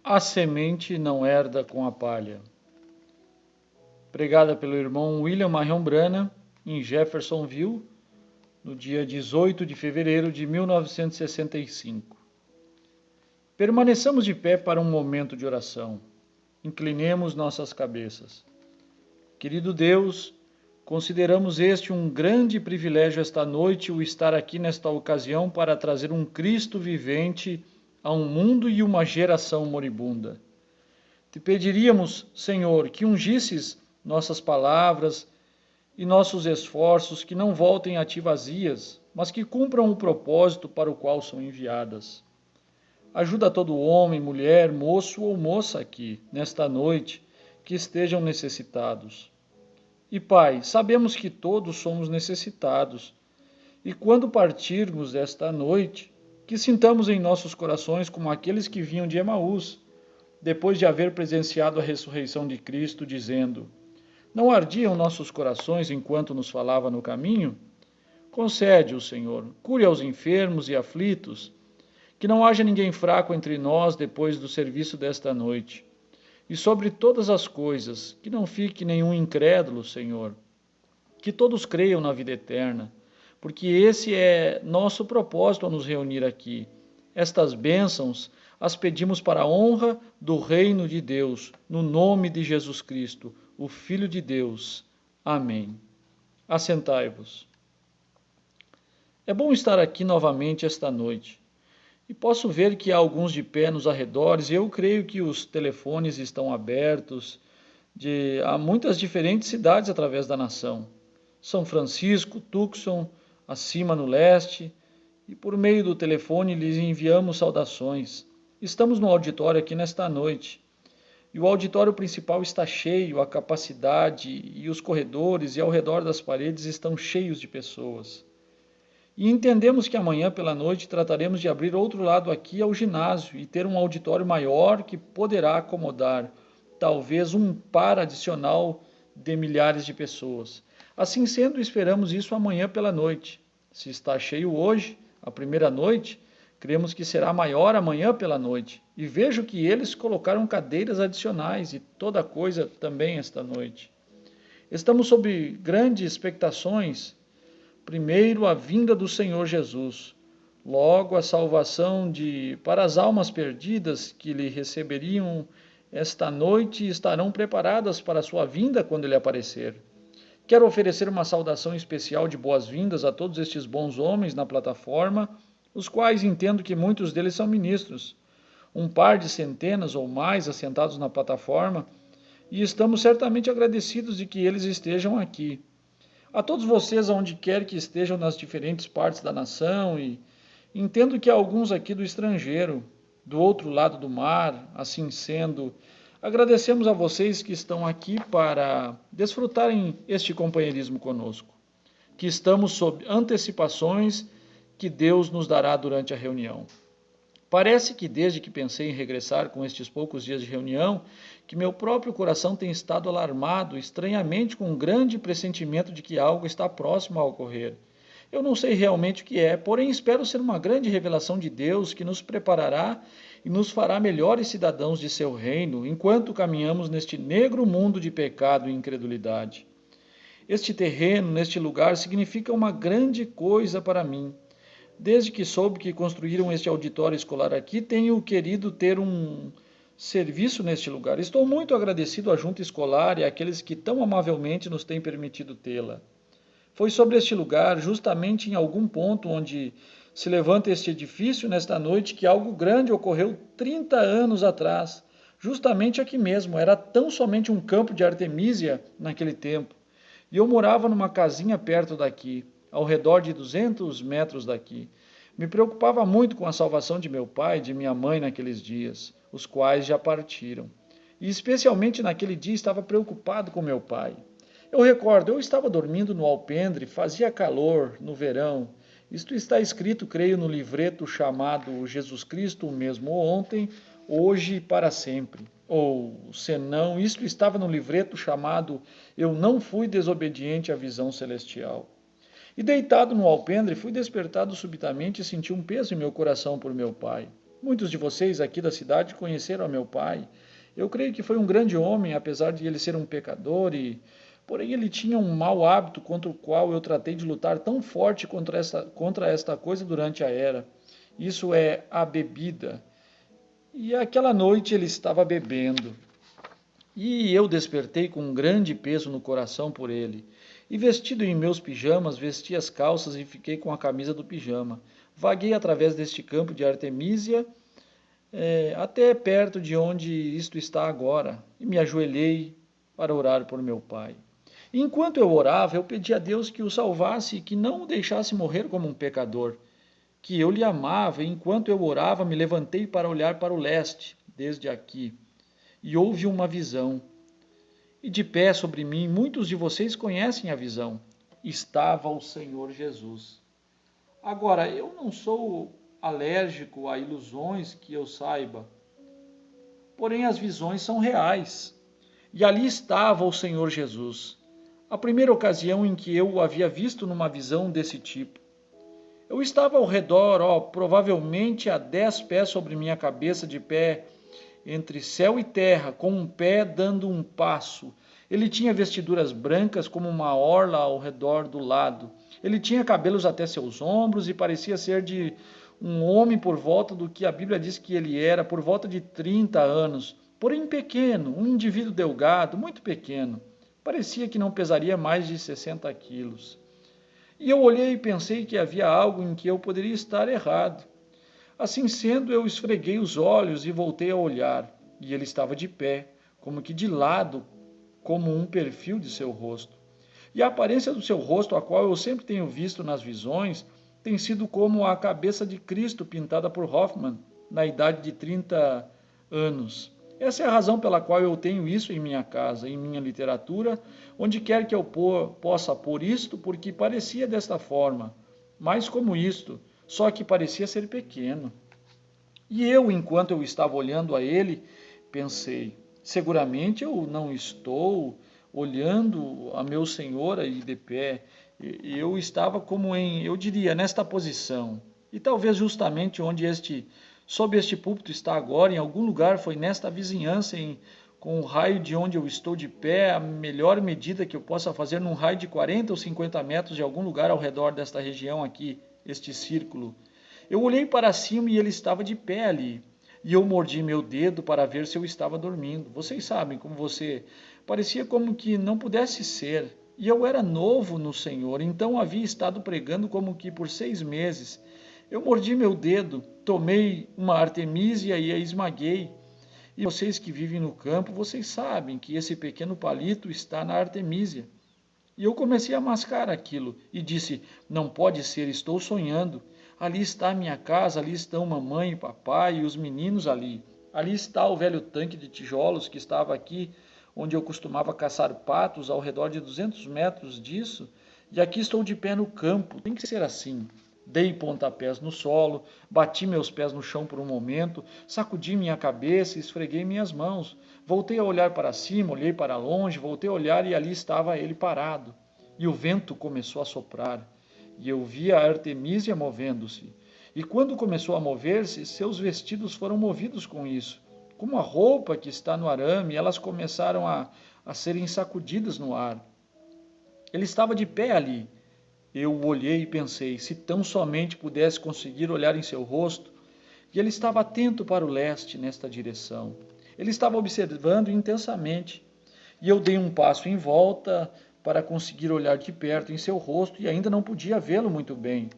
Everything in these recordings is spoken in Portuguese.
A semente não herda com a palha. Pregada pelo irmão William Marion Branham em Jeffersonville, no dia 18 de fevereiro de 1965. Permaneçamos de pé para um momento de oração. Inclinemos nossas cabeças. Querido Deus, consideramos este um grande privilégio esta noite, o estar aqui nesta ocasião para trazer um Cristo vivente a um mundo e uma geração moribunda. Te pediríamos, Senhor, que ungisses nossas palavras e nossos esforços, que não voltem a ti vazias, mas que cumpram o propósito para o qual são enviadas. Ajuda todo homem, mulher, moço ou moça aqui, nesta noite, que estejam necessitados. E Pai, sabemos que todos somos necessitados, e quando partirmos esta noite, que sintamos em nossos corações como aqueles que vinham de Emaús, depois de haver presenciado a ressurreição de Cristo, dizendo: não ardiam nossos corações enquanto nos falava no caminho? Concede-o, Senhor, cure aos enfermos e aflitos, que não haja ninguém fraco entre nós depois do serviço desta noite. E sobre todas as coisas, que não fique nenhum incrédulo, Senhor, que todos creiam na vida eterna, porque esse é nosso propósito ao nos reunir aqui. Estas bênçãos as pedimos para a honra do reino de Deus, no nome de Jesus Cristo, o Filho de Deus. Amém. Assentai-vos. É bom estar aqui novamente esta noite. E posso ver que há alguns de pé nos arredores, e eu creio que os telefones estão abertos a muitas diferentes cidades através da nação. São Francisco, Tucson, acima no leste, e por meio do telefone lhes enviamos saudações. Estamos no auditório aqui nesta noite, e o auditório principal está cheio, a capacidade e os corredores e ao redor das paredes estão cheios de pessoas. E entendemos que amanhã pela noite trataremos de abrir outro lado aqui ao ginásio e ter um auditório maior que poderá acomodar talvez um par adicional de milhares de pessoas. Assim sendo, esperamos isso amanhã pela noite. Se está cheio hoje, a primeira noite, cremos que será maior amanhã pela noite. E vejo que eles colocaram cadeiras adicionais e toda coisa também esta noite. Estamos sob grandes expectações. Primeiro, a vinda do Senhor Jesus. Logo, a salvação para as almas perdidas que lhe receberiam esta noite e estarão preparadas para a sua vinda quando ele aparecer. Quero oferecer uma saudação especial de boas-vindas a todos estes bons homens na plataforma, os quais entendo que muitos deles são ministros. Um par de centenas ou mais assentados na plataforma, e estamos certamente agradecidos de que eles estejam aqui. A todos vocês, aonde quer que estejam nas diferentes partes da nação, e entendo que há alguns aqui do estrangeiro, do outro lado do mar, assim sendo, agradecemos a vocês que estão aqui para desfrutarem este companheirismo conosco, que estamos sob antecipações que Deus nos dará durante a reunião. Parece que desde que pensei em regressar com estes poucos dias de reunião, que meu próprio coração tem estado alarmado, estranhamente com um grande pressentimento de que algo está próximo a ocorrer. Eu não sei realmente o que é, porém espero ser uma grande revelação de Deus que nos preparará e nos fará melhores cidadãos de seu reino, enquanto caminhamos neste negro mundo de pecado e incredulidade. Este terreno, neste lugar, significa uma grande coisa para mim. Desde que soube que construíram este auditório escolar aqui, tenho querido ter um serviço neste lugar. Estou muito agradecido à junta escolar e àqueles que tão amavelmente nos têm permitido tê-la. Foi sobre este lugar, justamente em algum ponto onde se levanta este edifício nesta noite, que algo grande ocorreu 30 anos atrás. Justamente aqui mesmo, era tão somente um campo de Artemísia naquele tempo. E eu morava numa casinha perto daqui, ao redor de 200 metros daqui. Me preocupava muito com a salvação de meu pai e de minha mãe naqueles dias, os quais já partiram. E especialmente naquele dia estava preocupado com meu pai. Eu recordo, eu estava dormindo no alpendre, fazia calor no verão. Isto está escrito, creio, no livreto chamado Jesus Cristo, o mesmo ontem, hoje e para sempre. Ou, senão, isto estava no livreto chamado Eu não fui desobediente à visão celestial. E deitado no alpendre, fui despertado subitamente e senti um peso em meu coração por meu pai. Muitos de vocês aqui da cidade conheceram a meu pai. Eu creio que foi um grande homem, apesar de ele ser um pecador, porém ele tinha um mau hábito contra o qual eu tratei de lutar tão forte contra esta coisa durante a era. Isso é a bebida. E aquela noite ele estava bebendo. E eu despertei com um grande peso no coração por ele. E vestido em meus pijamas, vesti as calças e fiquei com a camisa do pijama. Vaguei através deste campo de Artemísia, até perto de onde isto está agora, e me ajoelhei para orar por meu pai. E enquanto eu orava, eu pedi a Deus que o salvasse e que não o deixasse morrer como um pecador, que eu lhe amava, e enquanto eu orava, me levantei para olhar para o leste, desde aqui, e houve uma visão. E de pé sobre mim, muitos de vocês conhecem a visão. Estava o Senhor Jesus. Agora, eu não sou alérgico a ilusões que eu saiba, porém as visões são reais. E ali estava o Senhor Jesus. A primeira ocasião em que eu o havia visto numa visão desse tipo. Eu estava ao redor, provavelmente a 10 pés sobre minha cabeça, de pé entre céu e terra, com um pé dando um passo. Ele tinha vestiduras brancas como uma orla ao redor do lado. Ele tinha cabelos até seus ombros e parecia ser de um homem por volta do que a Bíblia diz que ele era, por volta de 30 anos. Porém pequeno, um indivíduo delgado, muito pequeno. Parecia que não pesaria mais de 60 quilos. E eu olhei e pensei que havia algo em que eu poderia estar errado. Assim sendo, eu esfreguei os olhos e voltei a olhar, e ele estava de pé, como que de lado, como um perfil de seu rosto. E a aparência do seu rosto, a qual eu sempre tenho visto nas visões, tem sido como a cabeça de Cristo pintada por Hoffman, na idade de 30 anos. Essa é a razão pela qual eu tenho isso em minha casa, em minha literatura, onde quer que eu possa pôr isto, porque parecia desta forma, mais como isto, só que parecia ser pequeno. E eu, enquanto eu estava olhando a ele, pensei, seguramente eu não estou olhando a meu Senhor aí de pé. Eu estava como eu diria, nesta posição. E talvez justamente sob este púlpito está agora, em algum lugar, foi nesta vizinhança, com o raio de onde eu estou de pé, a melhor medida que eu possa fazer num raio de 40 ou 50 metros de algum lugar ao redor desta região aqui, este círculo. Eu olhei para cima e ele estava de pé ali. E eu mordi meu dedo para ver se eu estava dormindo. Vocês sabem como parecia como que não pudesse ser. E eu era novo no Senhor, então havia estado pregando como que por 6 meses. Eu mordi meu dedo, tomei uma artemísia e a esmaguei. E vocês que vivem no campo, vocês sabem que esse pequeno palito está na artemísia. E eu comecei a mascar aquilo e disse, não pode ser, estou sonhando. Ali está a minha casa, ali estão mamãe e papai e os meninos ali. Ali está o velho tanque de tijolos que estava aqui, onde eu costumava caçar patos ao redor de 200 metros disso. E aqui estou de pé no campo, tem que ser assim. Dei pontapés no solo, bati meus pés no chão por um momento, sacudi minha cabeça e esfreguei minhas mãos. Voltei a olhar para cima, olhei para longe, voltei a olhar e ali estava ele parado. E o vento começou a soprar, e eu vi a Artemísia movendo-se. E quando começou a mover-se, seus vestidos foram movidos com isso. Como a roupa que está no arame, elas começaram a serem sacudidas no ar. Ele estava de pé ali. Eu o olhei e pensei, se tão somente pudesse conseguir olhar em seu rosto, e ele estava atento para o leste, nesta direção. Ele estava observando intensamente, e eu dei um passo em volta para conseguir olhar de perto em seu rosto e ainda não podia vê-lo muito bem.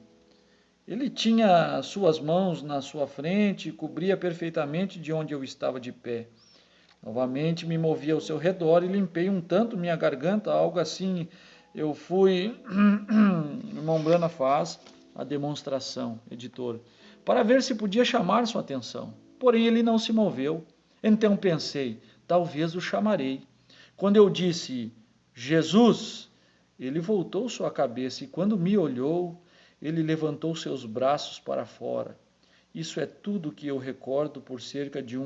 Ele tinha suas mãos na sua frente e cobria perfeitamente de onde eu estava de pé. Novamente me movi ao seu redor e limpei um tanto minha garganta, algo assim. Eu fui. Irmão Brana faz a demonstração, editor, para ver se podia chamar sua atenção. Porém, ele não se moveu. Então pensei, talvez o chamarei. Quando eu disse, Jesus, ele voltou sua cabeça e quando me olhou, ele levantou seus braços para fora. Isso é tudo que eu recordo por cerca de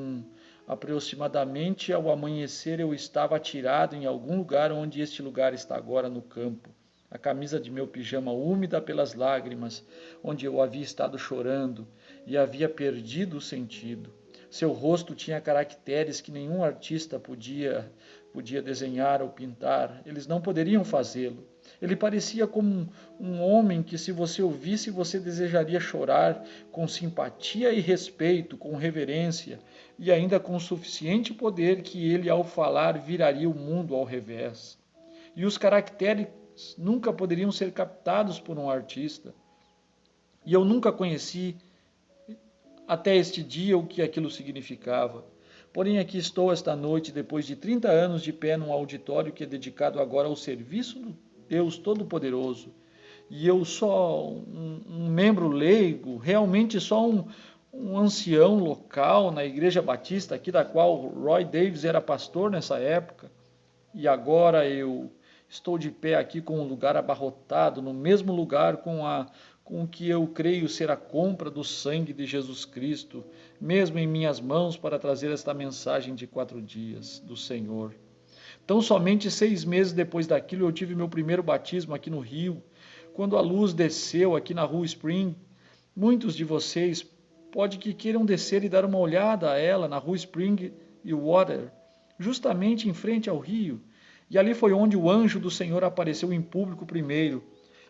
aproximadamente ao amanhecer eu estava atirado em algum lugar onde este lugar está agora no campo. a camisa de meu pijama úmida pelas lágrimas, onde eu havia estado chorando e havia perdido o sentido. Seu rosto tinha caracteres que nenhum artista podia desenhar ou pintar. Eles não poderiam fazê-lo. Ele parecia como um homem que, se você o visse, você desejaria chorar com simpatia e respeito, com reverência, e ainda com suficiente poder que ele, ao falar, viraria o mundo ao revés. E os caracteres nunca poderiam ser captados por um artista. E eu nunca conheci até este dia o que aquilo significava. Porém, aqui estou esta noite, depois de 30 anos de pé num auditório que é dedicado agora ao serviço do Deus Todo-Poderoso. E eu só um membro leigo, realmente só um ancião local na Igreja Batista, aqui da qual Roy Davis era pastor nessa época. E agora eu estou de pé aqui com um lugar abarrotado, no mesmo lugar com o que eu creio ser a compra do sangue de Jesus Cristo, mesmo em minhas mãos, para trazer esta mensagem de 4 dias do Senhor. Tão somente 6 meses depois daquilo, eu tive meu primeiro batismo aqui no Rio, quando a luz desceu aqui na rua Spring. Muitos de vocês pode que queiram descer e dar uma olhada a ela na rua Spring e Water, justamente em frente ao rio. E ali foi onde o anjo do Senhor apareceu em público primeiro.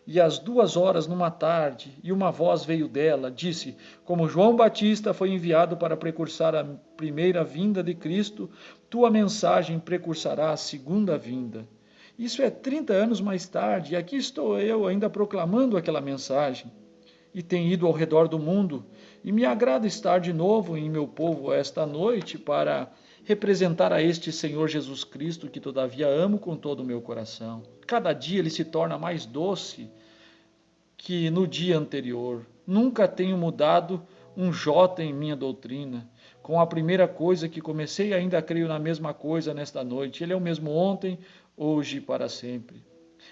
E às 2 horas numa tarde, e uma voz veio dela, disse: como João Batista foi enviado para precursar a primeira vinda de Cristo, tua mensagem precursará a segunda vinda. Isso é 30 anos mais tarde, e aqui estou eu ainda proclamando aquela mensagem. E tenho ido ao redor do mundo, e me agrada estar de novo em meu povo esta noite para representar a este Senhor Jesus Cristo, que todavia amo com todo o meu coração. Cada dia ele se torna mais doce que no dia anterior. Nunca tenho mudado um jota em minha doutrina. Com a primeira coisa que comecei, ainda creio na mesma coisa nesta noite. Ele é o mesmo ontem, hoje e para sempre.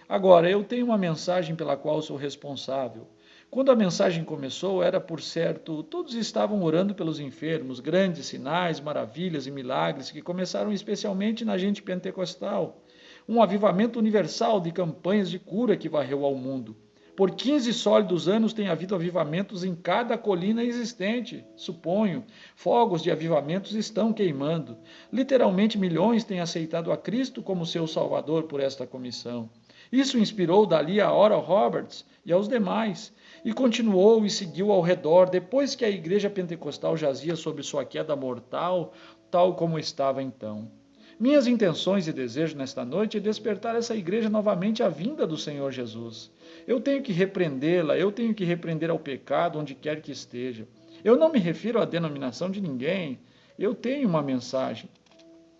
Agora, eu tenho uma mensagem pela qual sou responsável. Quando a mensagem começou, era por certo, todos estavam orando pelos enfermos, grandes sinais, maravilhas e milagres que começaram especialmente na gente pentecostal. Um avivamento universal de campanhas de cura que varreu ao mundo. Por 15 sólidos anos tem havido avivamentos em cada colina existente, suponho. Fogos de avivamentos estão queimando. Literalmente milhões têm aceitado a Cristo como seu Salvador por esta comissão. Isso inspirou dali a Oral Roberts e aos demais, e continuou e seguiu ao redor depois que a igreja pentecostal jazia sob sua queda mortal, tal como estava então. Minhas intenções e desejos nesta noite é despertar essa igreja novamente à vinda do Senhor Jesus. Eu tenho que repreendê-la, eu tenho que repreender ao pecado onde quer que esteja. Eu não me refiro à denominação de ninguém, eu tenho uma mensagem.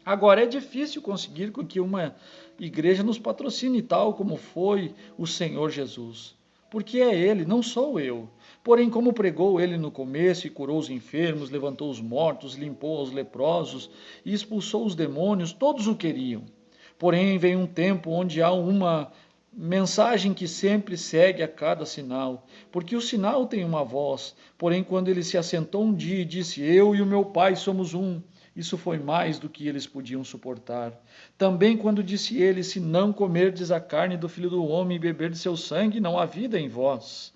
Agora, é difícil conseguir com que uma igreja nos patrocine tal como foi o Senhor Jesus. Porque é Ele, não sou eu. Porém, como pregou Ele no começo e curou os enfermos, levantou os mortos, limpou os leprosos e expulsou os demônios, todos o queriam. Porém, vem um tempo onde há uma mensagem que sempre segue a cada sinal, porque o sinal tem uma voz. Porém, quando ele se assentou um dia e disse: eu e o meu Pai somos um, isso foi mais do que eles podiam suportar. Também quando disse ele: se não comerdes a carne do Filho do Homem e beber de seu sangue, não há vida em vós.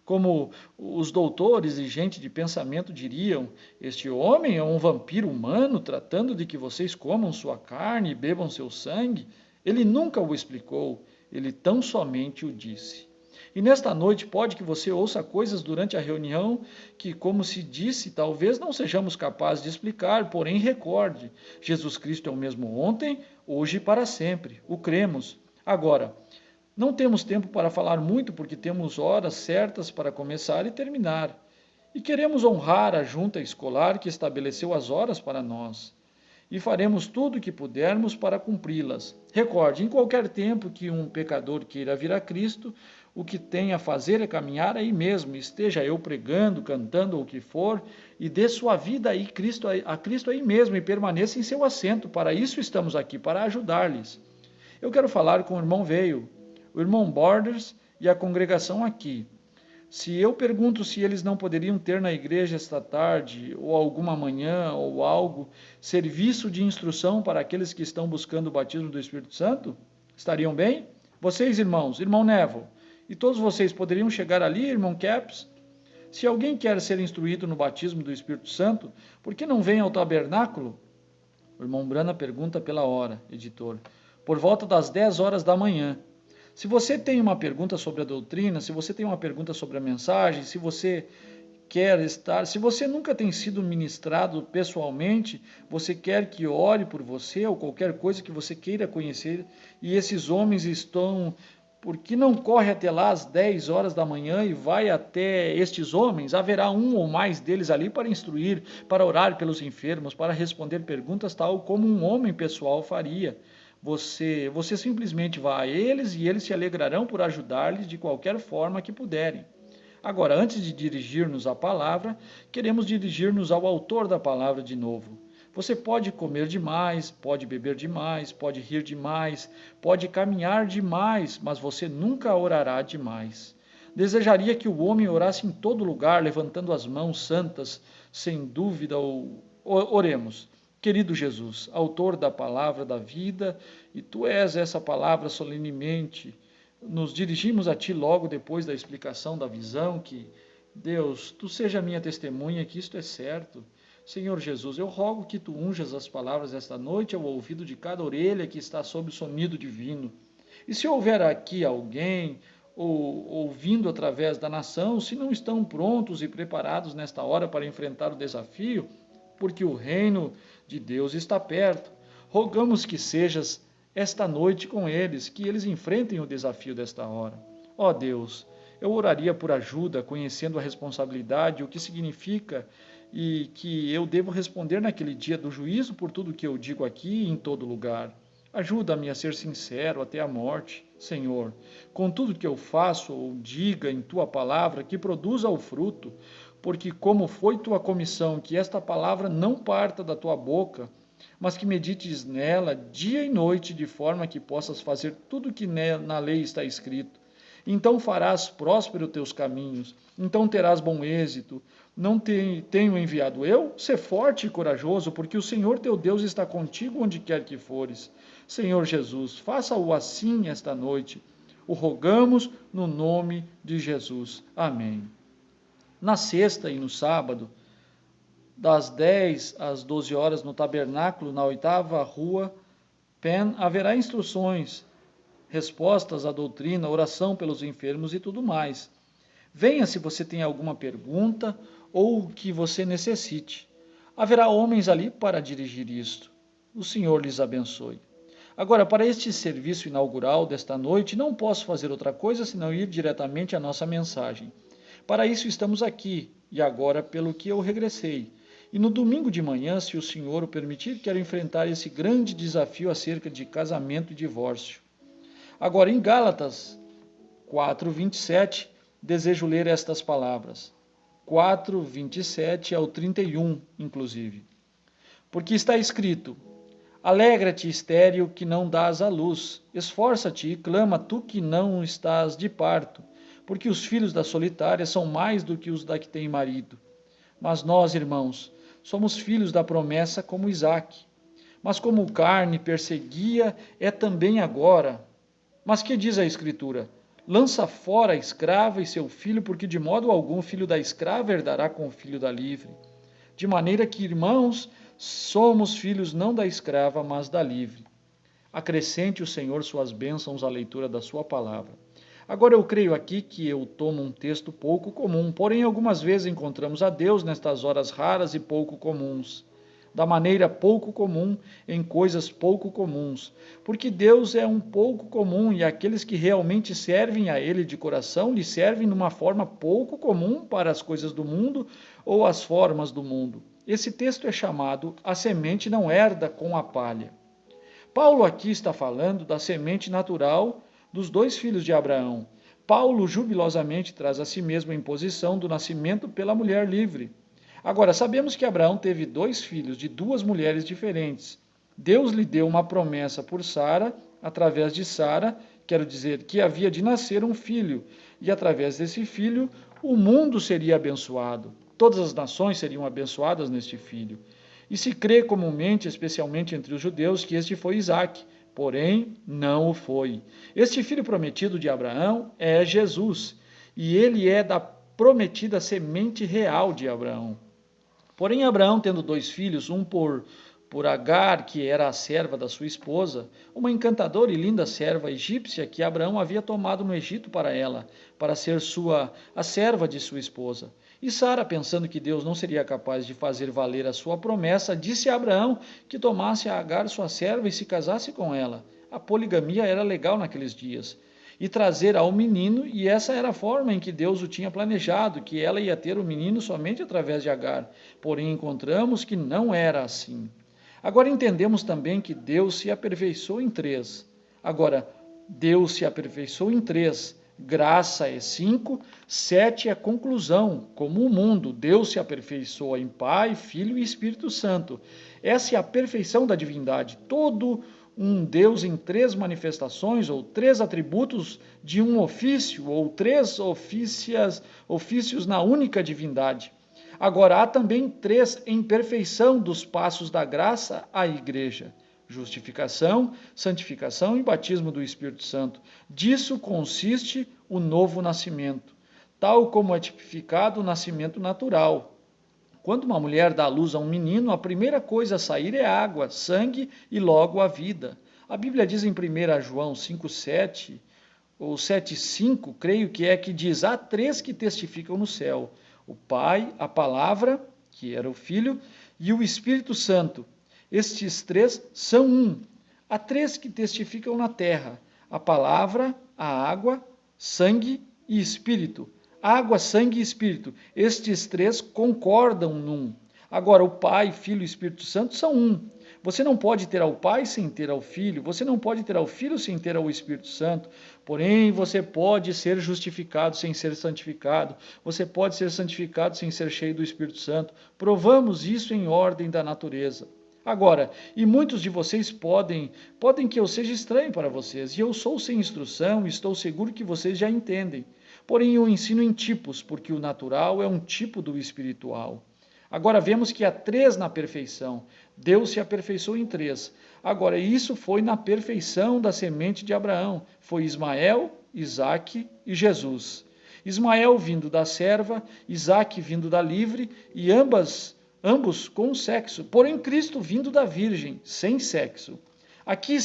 Como os doutores e gente de pensamento diriam: este homem é um vampiro humano tratando de que vocês comam sua carne e bebam seu sangue. Ele nunca o explicou, ele tão somente o disse. E nesta noite pode que você ouça coisas durante a reunião que, como se disse, talvez não sejamos capazes de explicar, porém recorde, Jesus Cristo é o mesmo ontem, hoje e para sempre. O cremos. Agora, não temos tempo para falar muito porque temos horas certas para começar e terminar. E queremos honrar a junta escolar que estabeleceu as horas para nós. E faremos tudo o que pudermos para cumpri-las. Recorde, em qualquer tempo que um pecador queira vir a Cristo, o que tem a fazer é caminhar aí mesmo, esteja eu pregando, cantando ou o que for, e dê sua vida aí a Cristo aí mesmo e permaneça em seu assento. Para isso estamos aqui, para ajudar-lhes. Eu quero falar com o irmão Veio, o irmão Borders e a congregação aqui. Se eu pergunto se eles não poderiam ter na igreja esta tarde, ou alguma manhã, ou algo, serviço de instrução para aqueles que estão buscando o batismo do Espírito Santo, estariam bem? Vocês, irmãos, irmão Neville, e todos vocês poderiam chegar ali, irmão Caps? Se alguém quer ser instruído no batismo do Espírito Santo, por que não vem ao tabernáculo? O irmão Brana pergunta pela hora, editor. Por volta das 10 horas da manhã. Se você tem uma pergunta sobre a doutrina, se você tem uma pergunta sobre a mensagem, se você quer estar, se você nunca tem sido ministrado pessoalmente, você quer que ore por você ou qualquer coisa que você queira conhecer, e esses homens estão, por que não corre até lá às 10 horas da manhã e vai até estes homens? Haverá um ou mais deles ali para instruir, para orar pelos enfermos, para responder perguntas tal como um homem pessoal faria. Você simplesmente vai a eles e eles se alegrarão por ajudar-lhes de qualquer forma que puderem. Agora, antes de dirigir-nos à palavra, queremos dirigir-nos ao autor da palavra de novo. Você pode comer demais, pode beber demais, pode rir demais, pode caminhar demais, mas você nunca orará demais. Desejaria que o homem orasse em todo lugar, levantando as mãos santas, sem dúvida. Oremos. Querido Jesus, autor da palavra da vida, e tu és essa palavra solenemente, nos dirigimos a ti logo depois da explicação da visão, que, Deus, tu seja minha testemunha que isto é certo. Senhor Jesus, eu rogo que tu unjas as palavras esta noite ao ouvido de cada orelha que está sob o sonido divino. E se houver aqui alguém, ou ouvindo através da nação, se não estão prontos e preparados nesta hora para enfrentar o desafio, porque o reino de Deus está perto, rogamos que sejas esta noite com eles, que eles enfrentem o desafio desta hora. Ó Deus, eu oraria por ajuda, conhecendo a responsabilidade, o que significa e que eu devo responder naquele dia do juízo por tudo que eu digo aqui e em todo lugar. Ajuda-me a ser sincero até a morte, Senhor, com tudo que eu faço ou diga em Tua palavra, que produza o fruto, porque como foi Tua comissão, que esta palavra não parta da Tua boca, mas que medites nela dia e noite, de forma que possas fazer tudo o que na lei está escrito. Então farás próspero teus caminhos, então terás bom êxito. Não tenho enviado eu? Sê forte e corajoso, porque o Senhor teu Deus está contigo onde quer que fores. Senhor Jesus, faça-o assim esta noite. O rogamos no nome de Jesus. Amém. Na sexta e no sábado, das 10 às 12 horas no tabernáculo, na 8ª rua, Penn, haverá instruções, respostas à doutrina, oração pelos enfermos e tudo mais. Venha se você tem alguma pergunta ou o que você necessite. Haverá homens ali para dirigir isto. O Senhor lhes abençoe. Agora, para este serviço inaugural desta noite, não posso fazer outra coisa senão ir diretamente à nossa mensagem. Para isso estamos aqui, e agora pelo que eu regressei. E no domingo de manhã, se o Senhor o permitir, quero enfrentar esse grande desafio acerca de casamento e divórcio. Agora, em Gálatas 4:27, desejo ler estas palavras. 4:27 ao 31, inclusive. Porque está escrito: Alegra-te, estéril, que não dás à luz. Esforça-te e clama, tu que não estás de parto, porque os filhos da solitária são mais do que os da que tem marido. Mas nós, irmãos, somos filhos da promessa como Isaque. Mas como carne perseguia, é também agora. Mas que diz a Escritura? Lança fora a escrava e seu filho, porque de modo algum o filho da escrava herdará com o filho da livre. De maneira que, irmãos, somos filhos não da escrava, mas da livre. Acrescente o Senhor suas bênçãos à leitura da sua palavra. Agora eu creio aqui que eu tomo um texto pouco comum, porém algumas vezes encontramos a Deus nestas horas raras e pouco comuns, da maneira pouco comum, em coisas pouco comuns, porque Deus é um pouco comum e aqueles que realmente servem a Ele de coração lhe servem numa forma pouco comum para as coisas do mundo ou as formas do mundo. Esse texto é chamado A Semente Não Herda com a Palha. Paulo aqui está falando da semente natural dos 2 filhos de Abraão. Paulo jubilosamente traz a si mesmo a imposição do nascimento pela mulher livre. Agora, sabemos que Abraão teve 2 filhos de 2 mulheres diferentes. Deus lhe deu uma promessa por Sara, através de Sara, quero dizer que havia de nascer um filho, e através desse filho o mundo seria abençoado. Todas as nações seriam abençoadas neste filho. E se crê comumente, especialmente entre os judeus, que este foi Isaque, porém não o foi. Este filho prometido de Abraão é Jesus, e ele é da prometida semente real de Abraão. Porém, Abraão, tendo 2 filhos, um por Agar, que era a serva da sua esposa, uma encantadora e linda serva egípcia que Abraão havia tomado no Egito para ela, para ser a serva de sua esposa. E Sara, pensando que Deus não seria capaz de fazer valer a sua promessa, disse a Abraão que tomasse a Agar, sua serva, e se casasse com ela. A poligamia era legal naqueles dias. E trazer ao menino, e essa era a forma em que Deus o tinha planejado, que ela ia ter o menino somente através de Agar. Porém, encontramos que não era assim. Agora entendemos também que Deus se aperfeiçoou em 3. Agora, Deus se aperfeiçoou em 3. Graça é 5, 7 é conclusão, como o mundo. Deus se aperfeiçoa em Pai, Filho e Espírito Santo. Essa é a perfeição da divindade. Todo um Deus em 3 manifestações, ou 3 atributos de um ofício, ou 3 ofícios na única divindade. Agora, há também 3 em perfeição dos passos da graça à igreja: justificação, santificação e batismo do Espírito Santo. Disso consiste o novo nascimento, tal como é tipificado o nascimento natural. Quando uma mulher dá à luz a um menino, a primeira coisa a sair é água, sangue e logo a vida. A Bíblia diz em 1 João 5,7 ou 7,5, creio que diz: há 3 que testificam no céu: o Pai, a Palavra, que era o Filho, e o Espírito Santo. Estes 3 são um. Há 3 que testificam na terra: a Palavra, a água, sangue e Espírito. Água, sangue e Espírito. Estes 3 concordam num. Agora, o Pai, Filho e Espírito Santo são um. Você não pode ter ao Pai sem ter ao Filho. Você não pode ter ao Filho sem ter ao Espírito Santo. Porém, você pode ser justificado sem ser santificado. Você pode ser santificado sem ser cheio do Espírito Santo. Provamos isso em ordem da natureza. Agora, e muitos de vocês podem que eu seja estranho para vocês, e eu sou sem instrução, e estou seguro que vocês já entendem. Porém, eu ensino em tipos, porque o natural é um tipo do espiritual. Agora vemos que há 3 na perfeição. Deus se aperfeiçoou em 3. Agora, isso foi na perfeição da semente de Abraão. Foi Ismael, Isaque e Jesus. Ismael vindo da serva, Isaque vindo da livre, e ambos com sexo. Porém, Cristo vindo da virgem, sem sexo. Aqui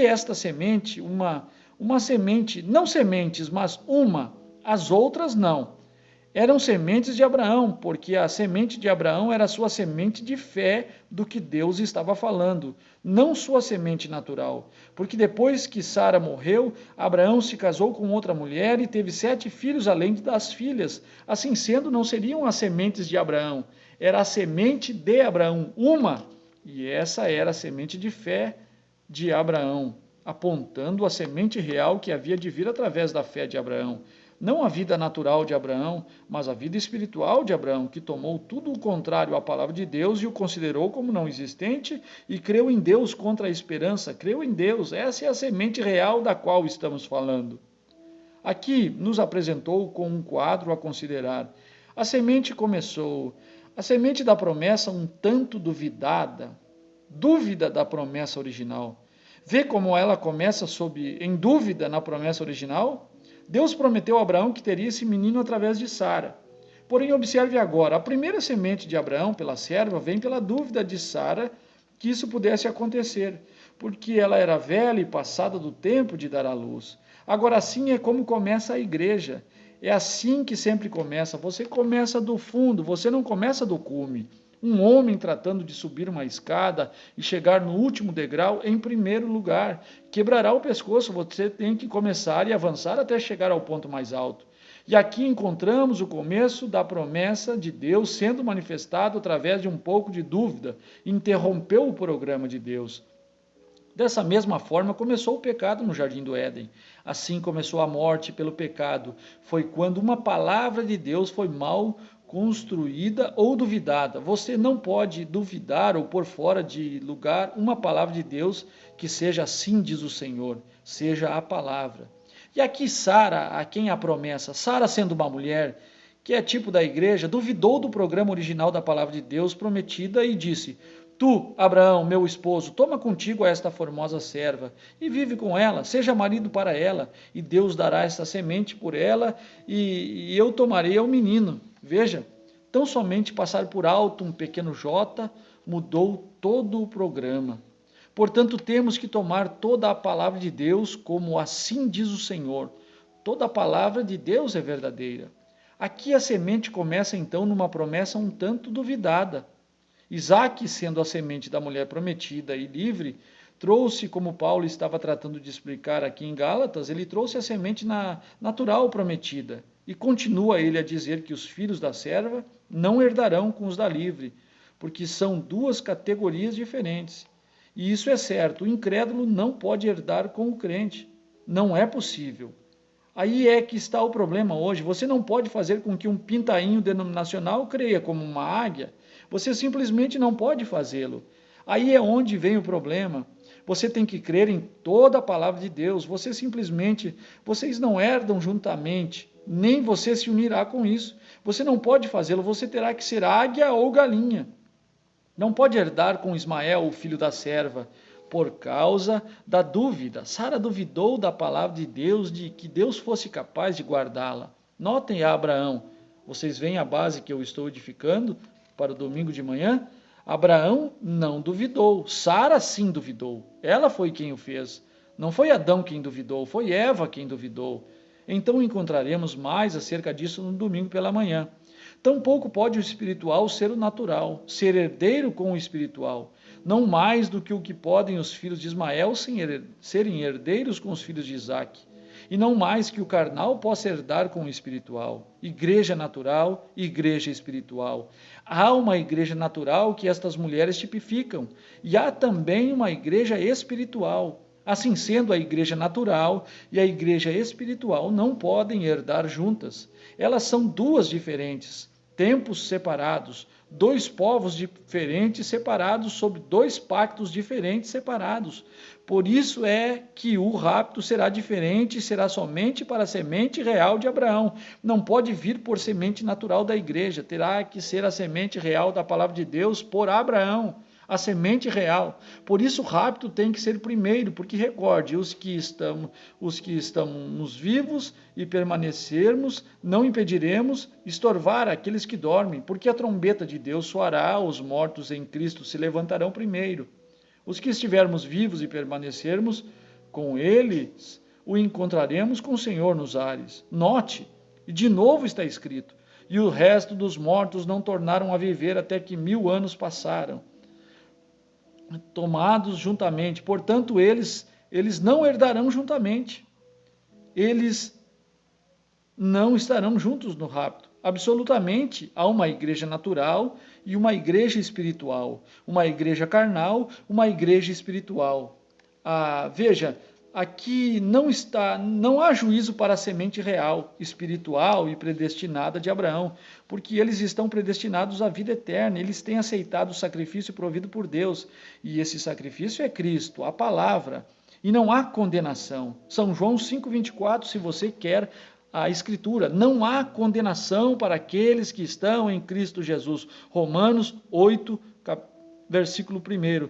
esta semente, uma semente, não sementes, mas uma, as outras não. Eram sementes de Abraão, porque a semente de Abraão era a sua semente de fé do que Deus estava falando, não sua semente natural. Porque depois que Sara morreu, Abraão se casou com outra mulher e teve 7 filhos, além das filhas. Assim sendo, não seriam as sementes de Abraão, era a semente de Abraão, uma. E essa era a semente de fé de Abraão, apontando a semente real que havia de vir através da fé de Abraão. Não a vida natural de Abraão, mas a vida espiritual de Abraão, que tomou tudo o contrário à palavra de Deus e o considerou como não existente e creu em Deus contra a esperança, creu em Deus. Essa é a semente real da qual estamos falando. Aqui nos apresentou com um quadro a considerar. A semente da promessa um tanto duvidada, dúvida da promessa original. Vê como ela começa em dúvida na promessa original? Deus prometeu a Abraão que teria esse menino através de Sara. Porém, observe agora, a primeira semente de Abraão pela serva vem pela dúvida de Sara que isso pudesse acontecer, porque ela era velha e passada do tempo de dar à luz. Agora, assim é como começa a igreja. É assim que sempre começa. Você começa do fundo, você não começa do cume. Um homem tratando de subir uma escada e chegar no último degrau, em primeiro lugar, quebrará o pescoço. Você tem que começar e avançar até chegar ao ponto mais alto. E aqui encontramos o começo da promessa de Deus sendo manifestado através de um pouco de dúvida. Interrompeu o programa de Deus. Dessa mesma forma começou o pecado no Jardim do Éden. Assim começou a morte pelo pecado. Foi quando uma palavra de Deus foi mal construída ou duvidada. Você não pode duvidar ou pôr fora de lugar uma palavra de Deus que seja assim, diz o Senhor, seja a palavra. E aqui Sara, a quem a promessa, Sara sendo uma mulher, que é tipo da igreja, duvidou do programa original da palavra de Deus prometida e disse: Tu, Abraão, meu esposo, toma contigo esta formosa serva e vive com ela, seja marido para ela, e Deus dará esta semente por ela, e eu tomarei ao menino. Veja, tão somente passar por alto um pequeno J mudou todo o programa. Portanto, temos que tomar toda a palavra de Deus como assim diz o Senhor. Toda a palavra de Deus é verdadeira. Aqui a semente começa então numa promessa um tanto duvidada. Isaac, sendo a semente da mulher prometida e livre, trouxe, como Paulo estava tratando de explicar aqui em Gálatas, ele trouxe a semente natural prometida. E continua ele a dizer que os filhos da serva não herdarão com os da livre, porque são duas categorias diferentes. E isso é certo, o incrédulo não pode herdar com o crente. Não é possível. Aí é que está o problema hoje. Você não pode fazer com que um pintainho denominacional creia como uma águia. Você simplesmente não pode fazê-lo. Aí é onde vem o problema. Você tem que crer em toda a palavra de Deus. Vocês não herdam juntamente, nem você se unirá com isso. Você não pode fazê-lo, você terá que ser águia ou galinha. Não pode herdar com Ismael, o filho da serva, por causa da dúvida. Sara duvidou da palavra de Deus, de que Deus fosse capaz de guardá-la. Notem a Abraão. Vocês veem a base que eu estou edificando para o domingo de manhã? Abraão não duvidou. Sara sim duvidou. Ela foi quem o fez. Não foi Adão quem duvidou, foi Eva quem duvidou. Então encontraremos mais acerca disso no domingo pela manhã. Tampouco pode o espiritual ser o natural, ser herdeiro com o espiritual. Não mais do que o que podem os filhos de Ismael serem herdeiros com os filhos de Isaque. E não mais que o carnal possa herdar com o espiritual. Igreja natural, igreja espiritual. Há uma igreja natural que estas mulheres tipificam. E há também uma igreja espiritual. Assim sendo, a igreja natural e a igreja espiritual não podem herdar juntas. Elas são duas diferentes, tempos separados, dois povos diferentes separados sob dois pactos diferentes separados. Por isso é que o rapto será diferente e será somente para a semente real de Abraão. Não pode vir por semente natural da igreja, terá que ser a semente real da palavra de Deus por Abraão. A semente real. Por isso o rapto tem que ser primeiro, porque recorde, os que estamos vivos e permanecermos, não impediremos estorvar aqueles que dormem, porque a trombeta de Deus soará, os mortos em Cristo se levantarão primeiro. Os que estivermos vivos e permanecermos com eles, o encontraremos com o Senhor nos ares. Note, e de novo está escrito, e o resto dos mortos não tornaram a viver até que 1000 anos passaram. Tomados juntamente, portanto eles não herdarão juntamente, eles não estarão juntos no rapto. Absolutamente, há uma igreja natural e uma igreja espiritual, uma igreja carnal, uma igreja espiritual. Veja, aqui não há juízo para a semente real, espiritual e predestinada de Abraão, porque eles estão predestinados à vida eterna, eles têm aceitado o sacrifício provido por Deus, e esse sacrifício é Cristo, a palavra, e não há condenação. São João 5,24, se você quer a Escritura, não há condenação para aqueles que estão em Cristo Jesus. Romanos 8, versículo 1.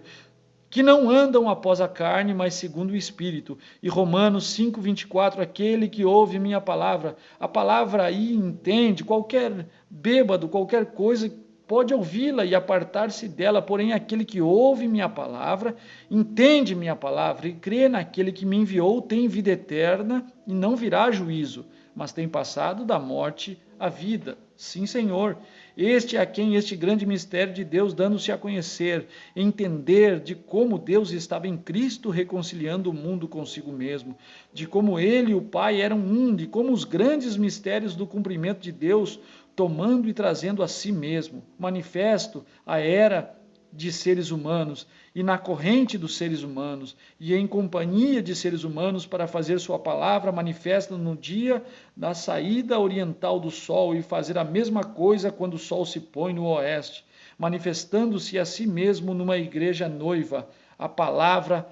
Que não andam após a carne, mas segundo o Espírito. E Romanos 5,24, aquele que ouve minha palavra. A palavra aí entende, qualquer bêbado, qualquer coisa, pode ouvi-la e apartar-se dela, porém aquele que ouve minha palavra, entende minha palavra e crê naquele que me enviou, tem vida eterna e não virá juízo, mas tem passado da morte à vida. Sim, Senhor. Este é a quem este grande mistério de Deus dando-se a conhecer, entender de como Deus estava em Cristo reconciliando o mundo consigo mesmo, de como Ele e o Pai eram um, de como os grandes mistérios do cumprimento de Deus, tomando e trazendo a si mesmo, manifesto a era de seres humanos e na corrente dos seres humanos e em companhia de seres humanos para fazer sua palavra manifesta no dia da saída oriental do sol e fazer a mesma coisa quando o sol se põe no oeste, manifestando-se a si mesmo numa igreja noiva, a palavra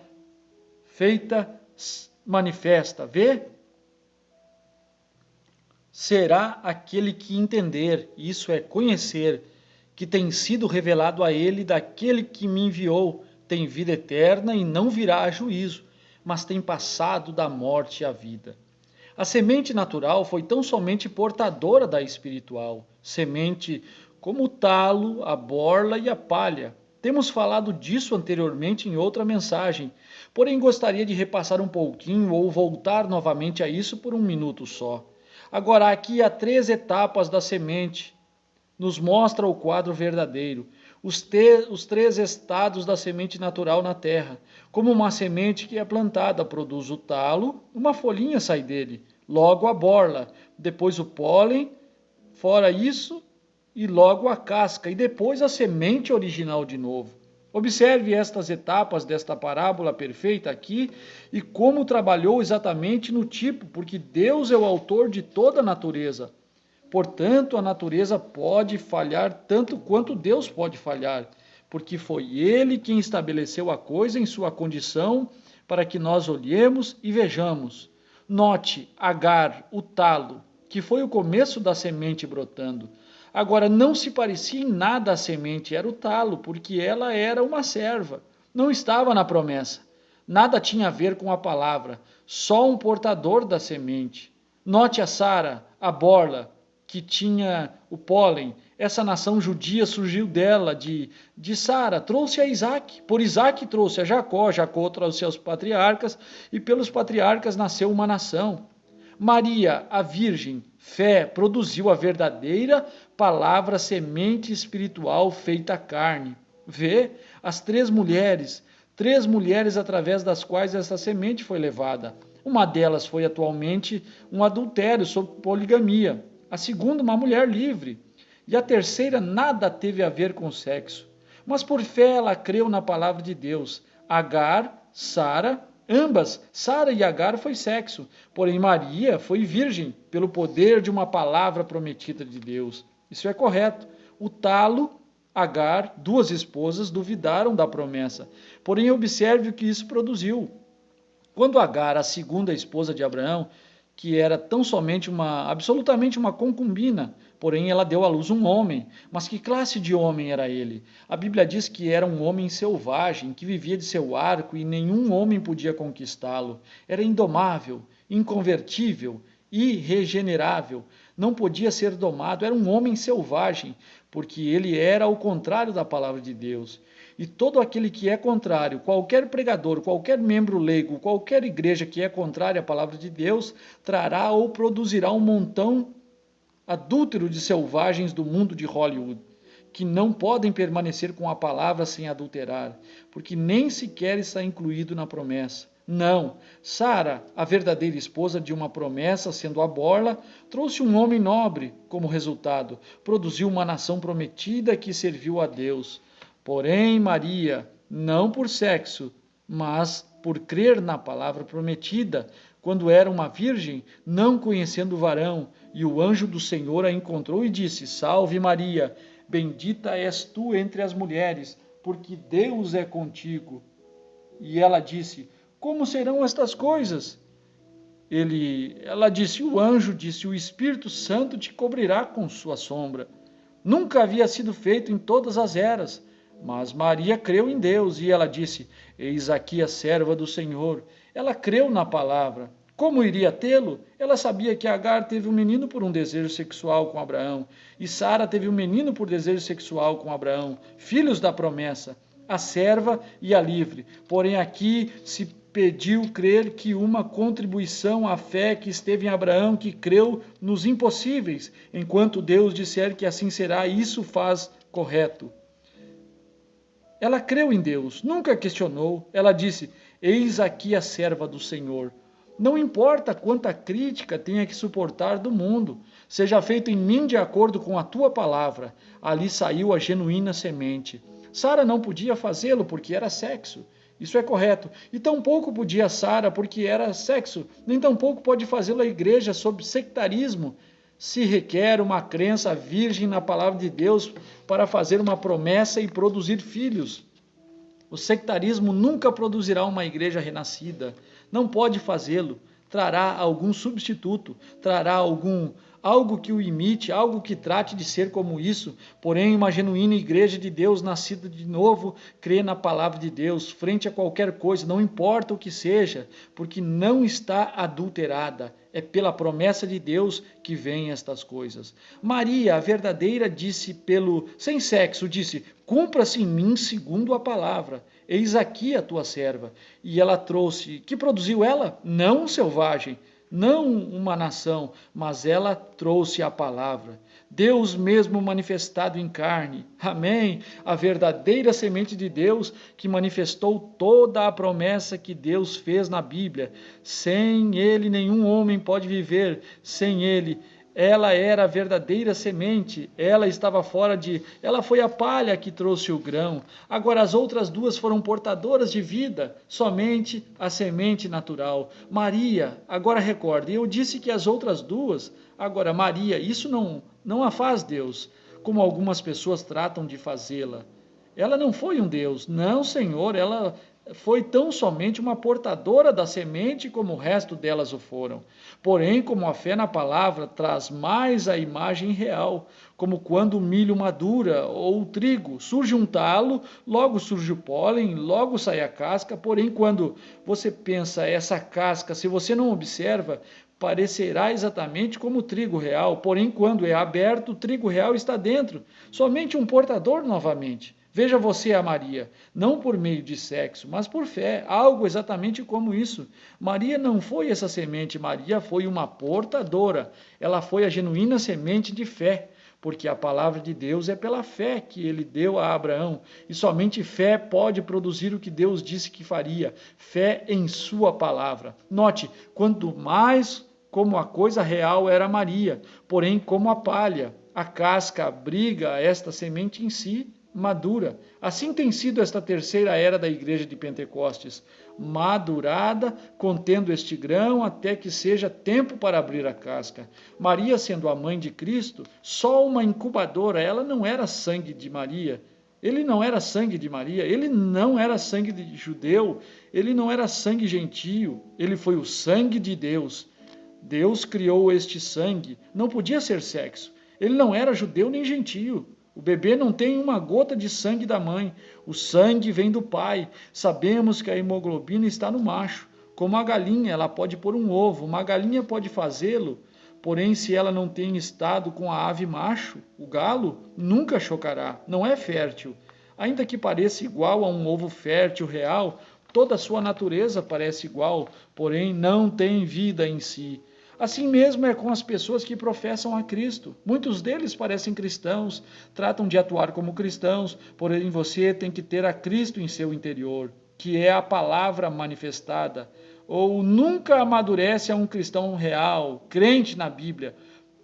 feita manifesta. Vê? Será aquele que entender, isso é conhecer, que tem sido revelado a ele daquele que me enviou, tem vida eterna e não virá a juízo, mas tem passado da morte à vida. A semente natural foi tão somente portadora da espiritual, semente como o talo, a borla e a palha. Temos falado disso anteriormente em outra mensagem, porém gostaria de repassar um pouquinho ou voltar novamente a isso por um minuto só. Agora, aqui há 3 etapas da semente. Nos mostra o quadro verdadeiro, os 3 estados da semente natural na terra. Como uma semente que é plantada, produz o talo, uma folhinha sai dele, logo a borla, depois o pólen, fora isso, e logo a casca, e depois a semente original de novo. Observe estas etapas desta parábola perfeita aqui e como trabalhou exatamente no tipo, porque Deus é o autor de toda a natureza. Portanto, a natureza pode falhar tanto quanto Deus pode falhar, porque foi Ele quem estabeleceu a coisa em sua condição para que nós olhemos e vejamos. Note Agar, o talo, que foi o começo da semente brotando. Agora, não se parecia em nada a semente, era o talo, porque ela era uma serva, não estava na promessa. Nada tinha a ver com a palavra, só um portador da semente. Note a Sara, a borla, que tinha o pólen. Essa nação judia surgiu dela, de Sara, trouxe a Isaac. Por Isaac trouxe a Jacó, Jacó trouxe aos patriarcas, e pelos patriarcas nasceu uma nação. Maria, a Virgem, fé, produziu a verdadeira palavra semente espiritual feita carne. Vê as 3 mulheres através das quais essa semente foi levada. Uma delas foi atualmente um adultério sob poligamia. A segunda, uma mulher livre. E a terceira nada teve a ver com sexo. Mas por fé ela creu na palavra de Deus. Agar, Sara, ambas, Sara e Agar foi sexo. Porém Maria foi virgem pelo poder de uma palavra prometida de Deus. Isso é correto. O talo, Agar, 2 esposas, duvidaram da promessa. Porém observe o que isso produziu. Quando Agar, a segunda esposa de Abraão, que era tão somente absolutamente uma concubina, porém ela deu à luz um homem. Mas que classe de homem era ele? A Bíblia diz que era um homem selvagem, que vivia de seu arco e nenhum homem podia conquistá-lo. Era indomável, inconvertível, irregenerável. Não podia ser domado, era um homem selvagem, porque ele era o contrário da palavra de Deus. E todo aquele que é contrário, qualquer pregador, qualquer membro leigo, qualquer igreja que é contrária à palavra de Deus, trará ou produzirá um montão adúltero de selvagens do mundo de Hollywood, que não podem permanecer com a palavra sem adulterar, porque nem sequer está incluído na promessa. Não, Sara, a verdadeira esposa de uma promessa, sendo a borla, trouxe um homem nobre como resultado, produziu uma nação prometida que serviu a Deus. Porém, Maria, não por sexo, mas por crer na palavra prometida, quando era uma virgem, não conhecendo o varão, e o anjo do Senhor a encontrou e disse: Salve Maria, bendita és tu entre as mulheres, porque Deus é contigo. E ela disse: Como serão estas coisas? Ela disse: O anjo disse: O Espírito Santo te cobrirá com sua sombra. Nunca havia sido feito em todas as eras. Mas Maria creu em Deus e ela disse: Eis aqui a serva do Senhor. Ela creu na palavra. Como iria tê-lo? Ela sabia que Agar teve um menino por um desejo sexual com Abraão, e Sara teve um menino por desejo sexual com Abraão, filhos da promessa, a serva e a livre. Porém aqui se pediu crer que uma contribuição à fé que esteve em Abraão, que creu nos impossíveis, enquanto Deus disser que assim será, isso faz correto. Ela creu em Deus, nunca questionou. Ela disse: Eis aqui a serva do Senhor. Não importa quanta crítica tenha que suportar do mundo, seja feito em mim de acordo com a tua palavra. Ali saiu a genuína semente. Sara não podia fazê-lo porque era sexo. Isso é correto. E tampouco podia Sara porque era sexo. Nem tampouco pode fazê-lo a igreja sob sectarismo. Se requer uma crença virgem na palavra de Deus para fazer uma promessa e produzir filhos. O sectarismo nunca produzirá uma igreja renascida. Não pode fazê-lo. Trará algum substituto, trará algo que o imite, algo que trate de ser como isso. Porém, uma genuína igreja de Deus, nascida de novo, crê na palavra de Deus, frente a qualquer coisa, não importa o que seja, porque não está adulterada. É pela promessa de Deus que vêm estas coisas. Maria, a verdadeira, disse sem sexo, disse: cumpra-se em mim segundo a palavra. Eis aqui a tua serva. E ela trouxe, que produziu ela? Não um selvagem, não uma nação, mas ela trouxe a palavra. Deus mesmo manifestado em carne. Amém? A verdadeira semente de Deus que manifestou toda a promessa que Deus fez na Bíblia. Sem ele nenhum homem pode viver, sem ele. Ela era a verdadeira semente, ela foi a palha que trouxe o grão. Agora as outras duas foram portadoras de vida, somente a semente natural. Maria, agora recorde, eu disse que as outras duas, agora Maria, isso não a faz Deus, como algumas pessoas tratam de fazê-la. Ela não foi um Deus, não, Senhor, ela foi tão somente uma portadora da semente como o resto delas o foram. Porém, como a fé na palavra traz mais a imagem real, como quando o milho madura ou o trigo, surge um talo, logo surge o pólen, logo sai a casca, porém quando você pensa essa casca, se você não observa, parecerá exatamente como o trigo real, porém quando é aberto, o trigo real está dentro, somente um portador novamente. Veja você a Maria, não por meio de sexo, mas por fé, algo exatamente como isso. Maria não foi essa semente, Maria foi uma portadora, ela foi a genuína semente de fé, porque a palavra de Deus é pela fé que ele deu a Abraão, e somente fé pode produzir o que Deus disse que faria, fé em sua palavra. Note, quanto mais como a coisa real era Maria, porém como a palha, a casca abriga esta semente em si, madura. Assim tem sido esta terceira era da igreja de Pentecostes, madurada, contendo este grão até que seja tempo para abrir a casca. Maria, sendo a mãe de Cristo, só uma incubadora, ela não era sangue de Maria. Ele não era sangue de Maria, ele não era sangue de judeu, ele não era sangue gentio, ele foi o sangue de Deus. Deus criou este sangue, não podia ser sexo. Ele não era judeu nem gentio. O bebê não tem uma gota de sangue da mãe. O sangue vem do pai. Sabemos que a hemoglobina está no macho. Como a galinha, ela pode pôr um ovo. Uma galinha pode fazê-lo. Porém, se ela não tem estado com a ave macho, o galo, nunca chocará. Não é fértil. Ainda que pareça igual a um ovo fértil real, toda a sua natureza parece igual, porém não tem vida em si. Assim mesmo é com as pessoas que professam a Cristo. Muitos deles parecem cristãos, tratam de atuar como cristãos, porém você tem que ter a Cristo em seu interior, que é a palavra manifestada. Ou nunca amadurece a um cristão real, crente na Bíblia.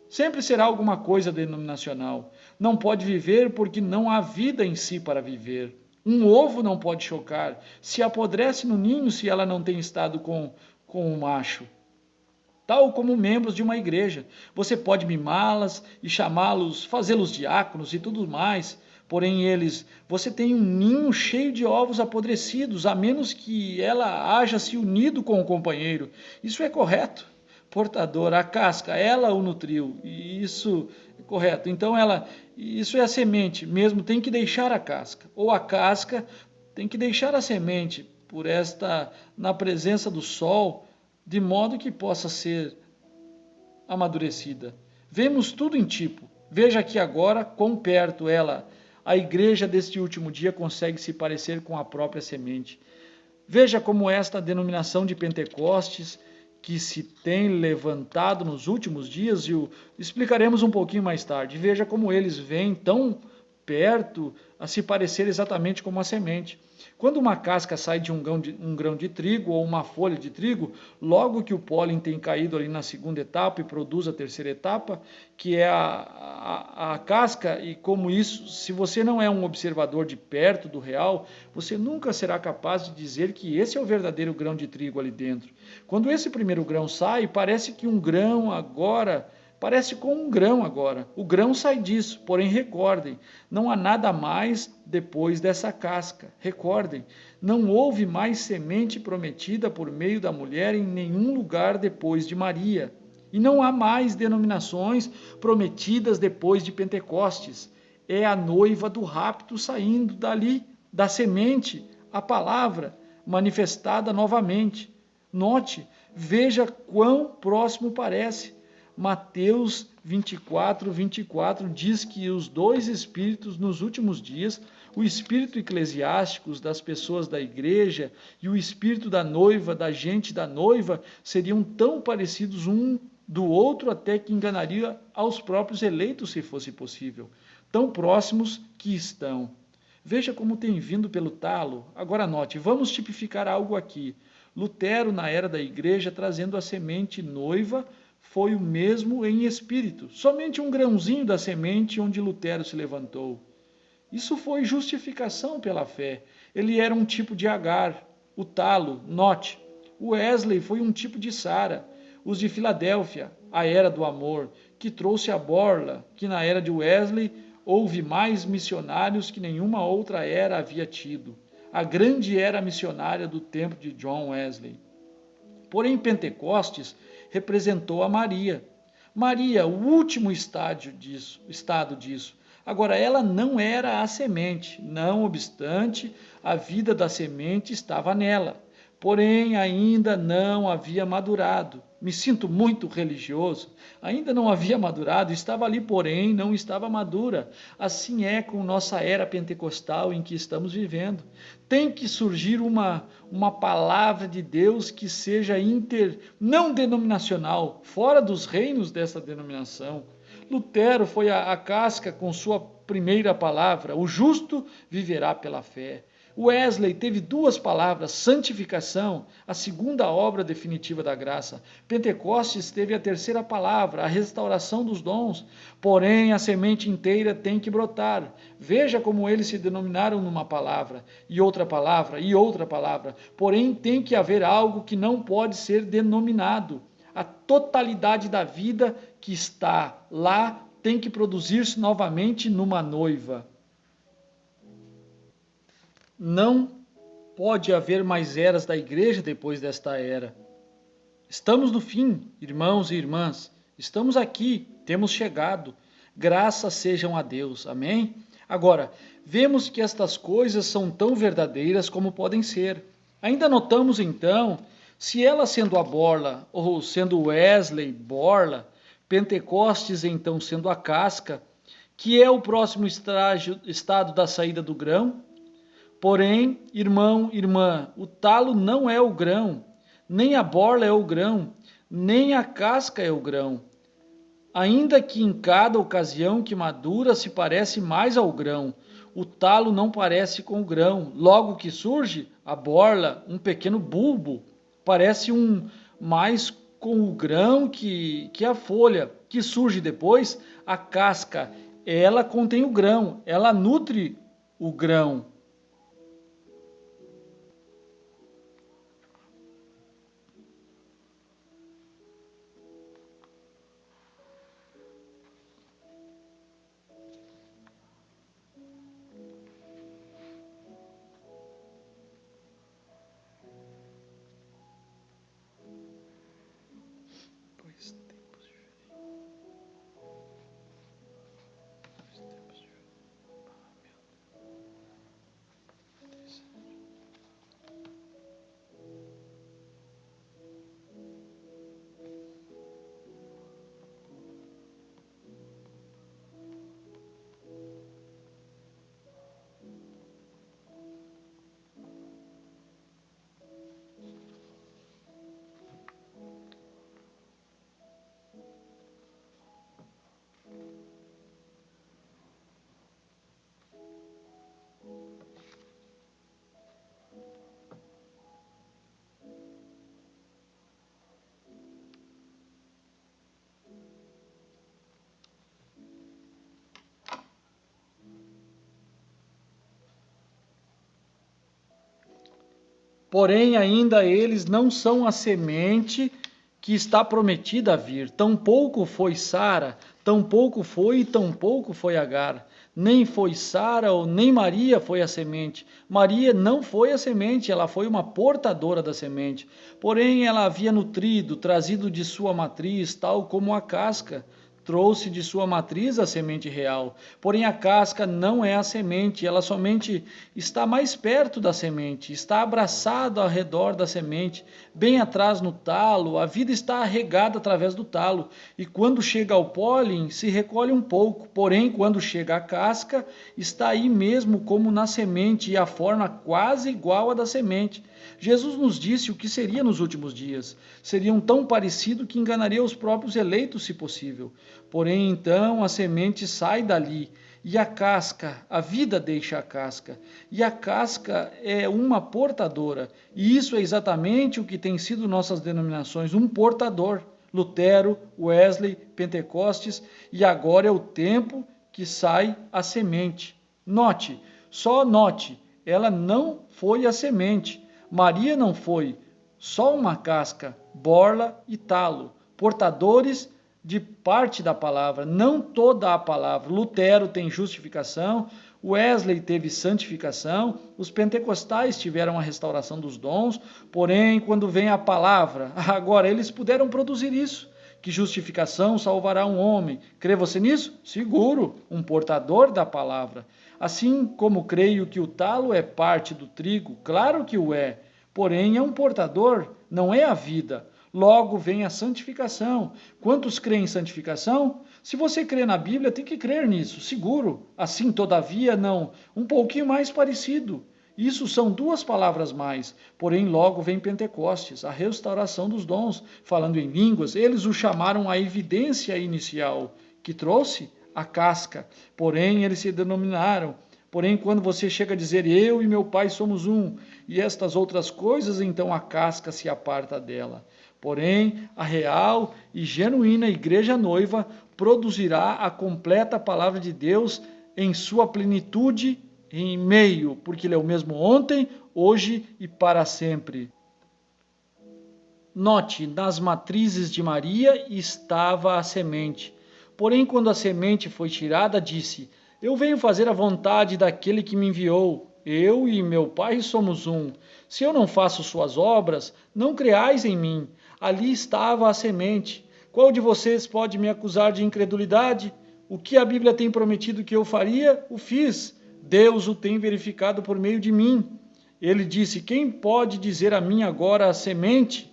Sempre será alguma coisa denominacional. Não pode viver porque não há vida em si para viver. Um ovo não pode chocar. Se apodrece no ninho se ela não tem estado com o macho. Tal como membros de uma igreja. Você pode mimá-las e chamá-los, fazê-los diáconos e tudo mais, porém você tem um ninho cheio de ovos apodrecidos, a menos que ela haja se unido com o companheiro. Isso é correto. Portadora, a casca, ela o nutriu, e isso é correto. Então isso é a semente, mesmo tem que deixar a casca, ou a casca tem que deixar a semente na presença do sol, de modo que possa ser amadurecida. Vemos tudo em tipo. Veja aqui agora quão perto a igreja deste último dia, consegue se parecer com a própria semente. Veja como esta denominação de Pentecostes, que se tem levantado nos últimos dias, e explicaremos um pouquinho mais tarde. Veja como eles vêm tão perto a se parecer exatamente como a semente. Quando uma casca sai de um grão de trigo ou uma folha de trigo, logo que o pólen tem caído ali na segunda etapa e produz a terceira etapa, que é a casca, e como isso, se você não é um observador de perto do real, você nunca será capaz de dizer que esse é o verdadeiro grão de trigo ali dentro. Quando esse primeiro grão sai, parece com um grão agora. O grão sai disso, porém recordem, não há nada mais depois dessa casca. Recordem, não houve mais semente prometida por meio da mulher em nenhum lugar depois de Maria. E não há mais denominações prometidas depois de Pentecostes. É a noiva do rapto saindo dali, da semente, a palavra manifestada novamente. Note, veja quão próximo parece. Mateus 24, 24 diz que os dois espíritos nos últimos dias, o espírito eclesiástico das pessoas da igreja e o espírito da noiva, da gente da noiva, seriam tão parecidos um do outro até que enganaria aos próprios eleitos, se fosse possível. Tão próximos que estão. Veja como tem vindo pelo talo. Agora note, vamos tipificar algo aqui. Lutero, na era da igreja, trazendo a semente noiva, foi o mesmo em espírito. Somente um grãozinho da semente onde Lutero se levantou. Isso foi justificação pela fé. Ele era um tipo de Agar, o talo, note. Wesley foi um tipo de Sara. Os de Filadélfia, a era do amor, que trouxe a borla, que na era de Wesley houve mais missionários que nenhuma outra era havia tido. A grande era missionária do tempo de John Wesley. Porém, Pentecostes representou a Maria. Maria, o último estado disso. Agora, ela não era a semente, não obstante, a vida da semente estava nela. Porém, ainda não havia madurado. Me sinto muito religioso. Ainda não havia madurado, estava ali, porém, não estava madura. Assim é com nossa era pentecostal em que estamos vivendo. Tem que surgir uma palavra de Deus que seja não denominacional, fora dos reinos dessa denominação. Lutero foi a casca com sua primeira palavra, o justo viverá pela fé. Wesley teve duas palavras, santificação, a segunda obra definitiva da graça. Pentecostes teve a terceira palavra, a restauração dos dons. Porém, a semente inteira tem que brotar. Veja como eles se denominaram numa palavra, e outra palavra, e outra palavra. Porém, tem que haver algo que não pode ser denominado. A totalidade da vida que está lá tem que produzir-se novamente numa noiva. Não pode haver mais eras da igreja depois desta era. Estamos no fim, irmãos e irmãs. Estamos aqui, temos chegado. Graças sejam a Deus. Amém? Agora, vemos que estas coisas são tão verdadeiras como podem ser. Ainda notamos então, se ela sendo a borla, ou sendo Wesley, borla, Pentecostes então sendo a casca, que é o próximo estado da saída do grão. Porém, irmão, irmã, o talo não é o grão, nem a borla é o grão, nem a casca é o grão. Ainda que em cada ocasião que madura se parece mais ao grão, o talo não parece com o grão. Logo que surge, a borla, um pequeno bulbo, parece mais com o grão que a folha, que surge depois, a casca. Ela contém o grão, ela nutre o grão. Porém, ainda eles não são a semente que está prometida a vir. Tampouco foi Sara, Tampouco foi e tampouco foi Agar. Nem foi Sara ou nem Maria foi a semente. Maria não foi a semente, ela foi uma portadora da semente. Porém, ela havia nutrido, trazido de sua matriz, tal como a casca trouxe de sua matriz a semente real. Porém, a casca não é a semente, ela somente está mais perto da semente, está abraçada ao redor da semente, bem atrás no talo, a vida está regada através do talo, e quando chega ao pólen, se recolhe um pouco, porém, quando chega à casca, está aí mesmo como na semente, e a forma quase igual à da semente. Jesus nos disse o que seria nos últimos dias. Seriam tão parecido que enganaria os próprios eleitos, se possível. Porém, então, a semente sai dali, e a casca, a vida deixa a casca, e a casca é uma portadora, e isso é exatamente o que tem sido nossas denominações, um portador. Lutero, Wesley, Pentecostes, e agora é o tempo que sai a semente. Note, só note, ela não foi a semente. Maria não foi, só uma casca, borla e talo, portadores de parte da palavra, não toda a palavra. Lutero tem justificação, Wesley teve santificação, os pentecostais tiveram a restauração dos dons, porém, quando vem a palavra, agora eles puderam produzir isso. Que justificação salvará um homem. Crê você nisso? Seguro, um portador da palavra. Assim como creio que o talo é parte do trigo, claro que o é, porém é um portador, não é a vida. Logo vem a santificação. Quantos creem em santificação? Se você crê na Bíblia, tem que crer nisso, seguro. Assim, todavia, não, um pouquinho mais parecido. Isso são duas palavras mais, porém logo vem Pentecostes, a restauração dos dons, falando em línguas, eles o chamaram a evidência inicial, que trouxe a casca, porém eles se denominaram. Porém, quando você chega a dizer, eu e meu pai somos um, e estas outras coisas, então a casca se aparta dela. Porém, a real e genuína igreja noiva produzirá a completa palavra de Deus em sua plenitude em meio, porque ele é o mesmo ontem, hoje e para sempre. Note, nas matrizes de Maria estava a semente. Porém, quando a semente foi tirada, disse, eu venho fazer a vontade daquele que me enviou. Eu e meu Pai somos um. Se eu não faço suas obras, não creais em mim. Ali estava a semente. Qual de vocês pode me acusar de incredulidade? O que a Bíblia tem prometido que eu faria, o fiz. Deus o tem verificado por meio de mim. Ele disse, quem pode dizer a mim agora a semente?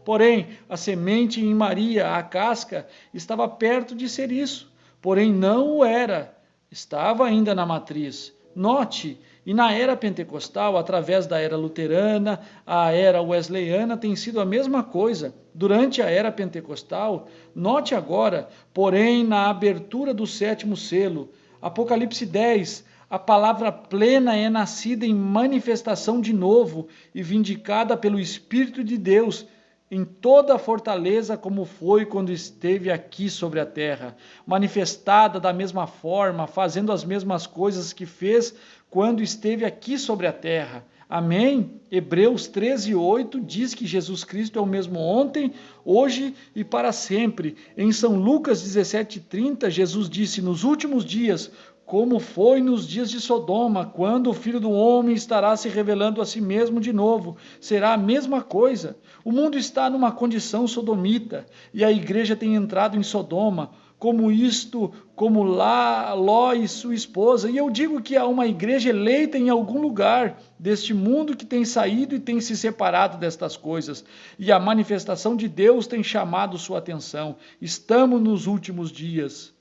Porém, a semente em Maria, a casca, estava perto de ser isso. Porém, não o era. Estava ainda na matriz. Note, e na era pentecostal, através da era luterana, a era wesleyana tem sido a mesma coisa. Durante a era pentecostal, note agora, porém, na abertura do 7º selo, Apocalipse 10, a palavra plena é nascida em manifestação de novo e vindicada pelo Espírito de Deus, em toda a fortaleza como foi quando esteve aqui sobre a terra, manifestada da mesma forma, fazendo as mesmas coisas que fez quando esteve aqui sobre a terra. Amém? Hebreus 13:8 diz que Jesus Cristo é o mesmo ontem, hoje e para sempre. Em São Lucas 17:30, Jesus disse, nos últimos dias, como foi nos dias de Sodoma, quando o Filho do Homem estará se revelando a si mesmo de novo. Será a mesma coisa. O mundo está numa condição sodomita, e a igreja tem entrado em Sodoma, como lá Ló e sua esposa. E eu digo que há uma igreja eleita em algum lugar deste mundo que tem saído e tem se separado destas coisas. E a manifestação de Deus tem chamado sua atenção. Estamos nos últimos dias.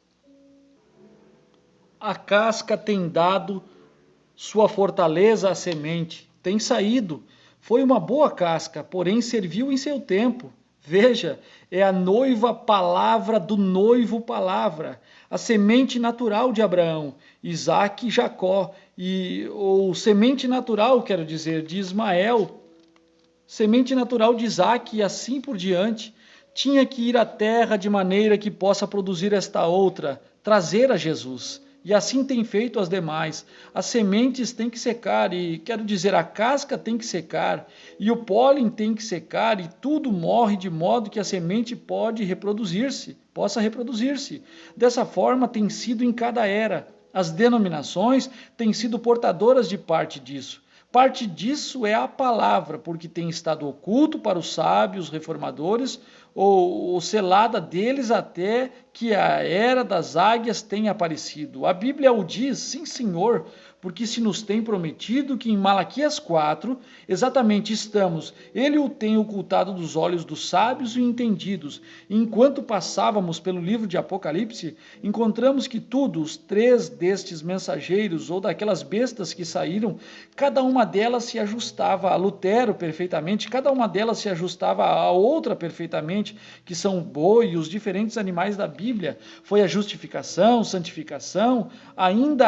A casca tem dado sua fortaleza à semente, tem saído. Foi uma boa casca, porém serviu em seu tempo. Veja, é a noiva palavra do noivo palavra, a semente natural de Abraão, Isaque e Jacó, ou semente natural, quero dizer, de Ismael, semente natural de Isaque e assim por diante. Tinha que ir à terra de maneira que possa produzir esta outra, trazer a Jesus. E assim tem feito as demais. As sementes têm que secar, e quero dizer, a casca tem que secar, e o pólen tem que secar, e tudo morre de modo que a semente pode reproduzir-se. possa reproduzir-se. Dessa forma tem sido em cada era. As denominações têm sido portadoras de parte disso. Parte disso é a palavra, porque tem estado oculto para os sábios reformadores, ou selada deles até que a era das águias tenha aparecido. A Bíblia o diz, sim, Senhor, porque se nos tem prometido que em Malaquias 4, exatamente estamos, ele o tem ocultado dos olhos dos sábios e entendidos. E enquanto passávamos pelo livro de Apocalipse, encontramos que os 3 destes mensageiros, ou daquelas bestas que saíram, cada uma delas se ajustava a Lutero perfeitamente, cada uma delas se ajustava a outra perfeitamente, que são o boi e os diferentes animais da Bíblia. Foi a justificação, santificação, ainda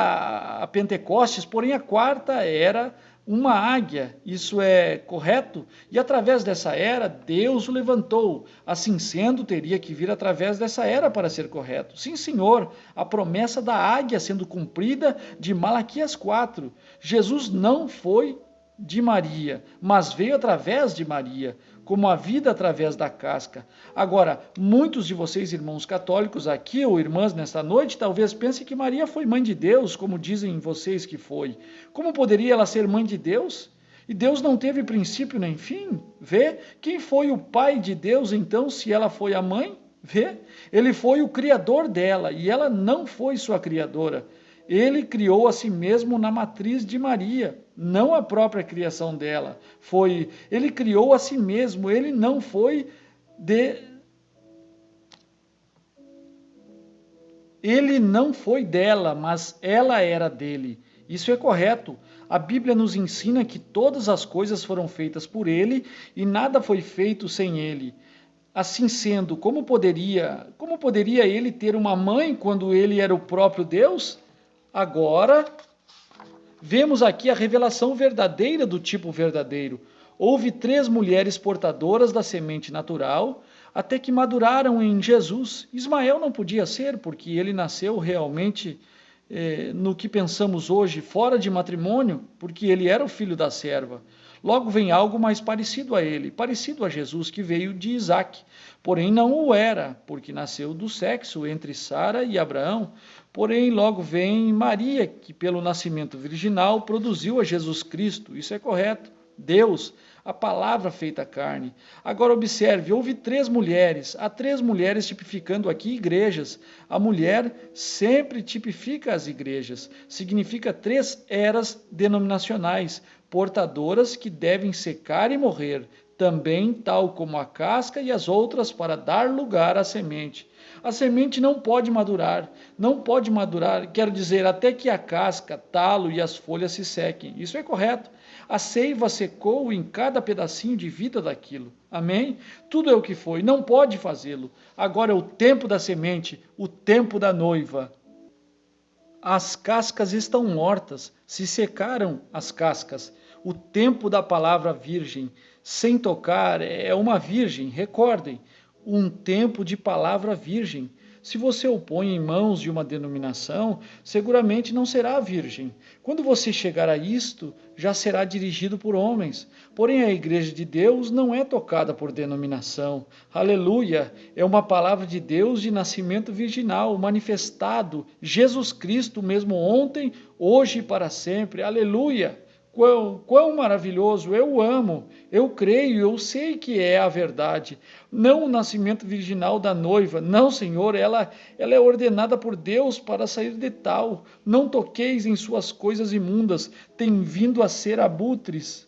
a Pentecostes, porém a quarta era uma águia, isso é correto? E através dessa era, Deus o levantou. Assim sendo, teria que vir através dessa era para ser correto. Sim, Senhor, a promessa da águia sendo cumprida de Malaquias 4. Jesus não foi de Maria, mas veio através de Maria, como a vida através da casca. Agora, muitos de vocês, irmãos católicos aqui, ou irmãs nesta noite, talvez pensem que Maria foi mãe de Deus, como dizem vocês que foi. Como poderia ela ser mãe de Deus? E Deus não teve princípio nem fim? Vê? Quem foi o pai de Deus, então, se ela foi a mãe? Vê? Ele foi o criador dela, e ela não foi sua criadora. Ele criou a si mesmo na matriz de Maria, não a própria criação dela. Ele criou a si mesmo, ele não foi dela, mas ela era dele. Isso é correto. A Bíblia nos ensina que todas as coisas foram feitas por ele e nada foi feito sem ele. Assim sendo, como poderia ele ter uma mãe quando ele era o próprio Deus? Agora, vemos aqui a revelação verdadeira do tipo verdadeiro. Houve 3 mulheres portadoras da semente natural, até que maduraram em Jesus. Ismael não podia ser, porque ele nasceu realmente, no que pensamos hoje, fora de matrimônio, porque ele era o filho da serva. Logo vem algo mais parecido a ele, parecido a Jesus, que veio de Isaque. Porém não o era, porque nasceu do sexo entre Sara e Abraão. Porém logo vem Maria, que pelo nascimento virginal produziu a Jesus Cristo. Isso é correto. Deus, a palavra feita carne. Agora observe, houve 3 mulheres. Há 3 mulheres tipificando aqui igrejas. A mulher sempre tipifica as igrejas. Significa 3 eras denominacionais, portadoras que devem secar e morrer, também tal como a casca e as outras, para dar lugar à semente. A semente não pode madurar, quero dizer, até que a casca, talo e as folhas se sequem. Isso é correto. A seiva secou em cada pedacinho de vida daquilo. Amém? Tudo é o que foi, não pode fazê-lo. Agora é o tempo da semente, o tempo da noiva. As cascas estão mortas, se secaram as cascas. O tempo da palavra virgem, sem tocar, é uma virgem, recordem, um tempo de palavra virgem. Se você o põe em mãos de uma denominação, seguramente não será virgem. Quando você chegar a isto, já será dirigido por homens. Porém, a igreja de Deus não é tocada por denominação. Aleluia! É uma palavra de Deus de nascimento virginal, manifestado. Jesus Cristo, mesmo ontem, hoje e para sempre. Aleluia! Quão maravilhoso, eu amo, eu creio, eu sei que é a verdade. Não o nascimento virginal da noiva, não, Senhor, ela é ordenada por Deus para sair de tal. Não toqueis em suas coisas imundas, tem vindo a ser abutres.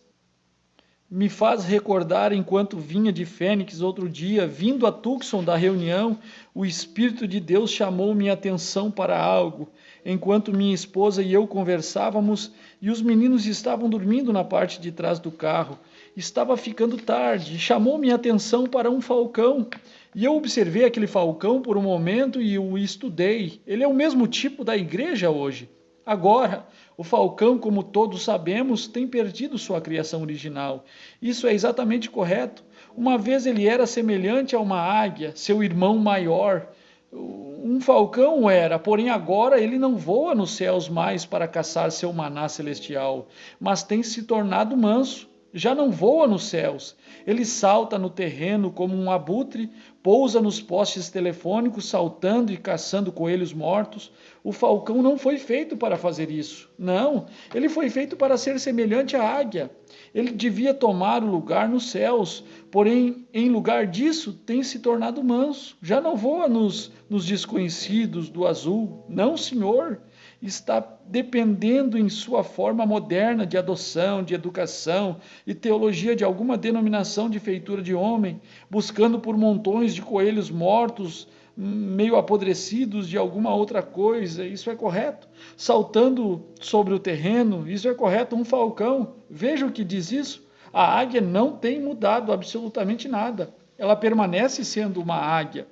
Me faz recordar, enquanto vinha de Fênix outro dia, vindo a Tucson da reunião, o Espírito de Deus chamou minha atenção para algo. Enquanto minha esposa e eu conversávamos, e os meninos estavam dormindo na parte de trás do carro. Estava ficando tarde, chamou minha atenção para um falcão. E eu observei aquele falcão por um momento e o estudei. Ele é o mesmo tipo da igreja hoje. Agora, o falcão, como todos sabemos, tem perdido sua criação original. Isso é exatamente correto. Uma vez ele era semelhante a uma águia, seu irmão maior. Um falcão era, porém agora ele não voa nos céus mais para caçar seu maná celestial, mas tem se tornado manso. Já não voa nos céus. Ele salta no terreno como um abutre, pousa nos postes telefônicos, saltando e caçando coelhos mortos. O falcão não foi feito para fazer isso. Não, ele foi feito para ser semelhante à águia. Ele devia tomar o lugar nos céus, porém, em lugar disso, tem se tornado manso. Já não voa nos desconhecidos do azul. Não, senhor. Está dependendo em sua forma moderna de adoção, de educação e teologia de alguma denominação de feitura de homem, buscando por montões de coelhos mortos, meio apodrecidos de alguma outra coisa. Isso é correto? Saltando sobre o terreno, isso é correto? Um falcão, veja o que diz isso. A águia não tem mudado absolutamente nada. Ela permanece sendo uma águia.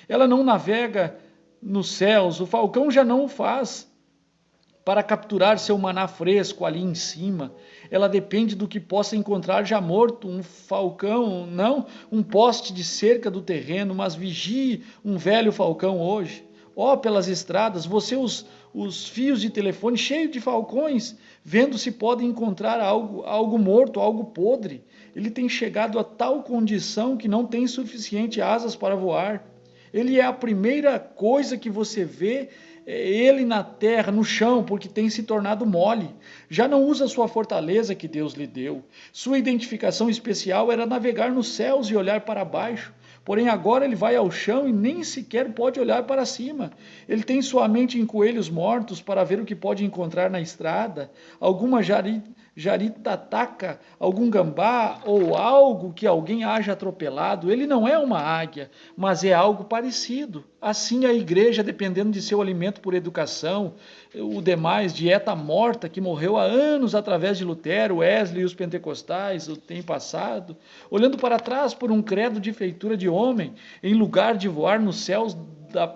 Ela não navega nos céus, o falcão já não o faz para capturar seu maná fresco ali em cima. Ela depende do que possa encontrar já morto, um falcão, não um poste de cerca do terreno, mas vigie um velho falcão hoje. Ó, pelas estradas, você os fios de telefone cheios de falcões, vendo se podem encontrar algo morto, algo podre. Ele tem chegado a tal condição que não tem suficiente asas para voar. Ele é a primeira coisa que você vê, ele na terra, no chão, porque tem se tornado mole. Já não usa sua fortaleza que Deus lhe deu. Sua identificação especial era navegar nos céus e olhar para baixo. Porém agora ele vai ao chão e nem sequer pode olhar para cima. Ele tem sua mente em coelhos mortos para ver o que pode encontrar na estrada, alguma jaritataca, algum gambá ou algo que alguém haja atropelado. Ele não é uma águia, mas é algo parecido. Assim a igreja, dependendo de seu alimento por educação, o demais, dieta morta que morreu há anos através de Lutero, Wesley e os pentecostais, o tem passado, olhando para trás por um credo de feitura de homem, em lugar de voar nos céus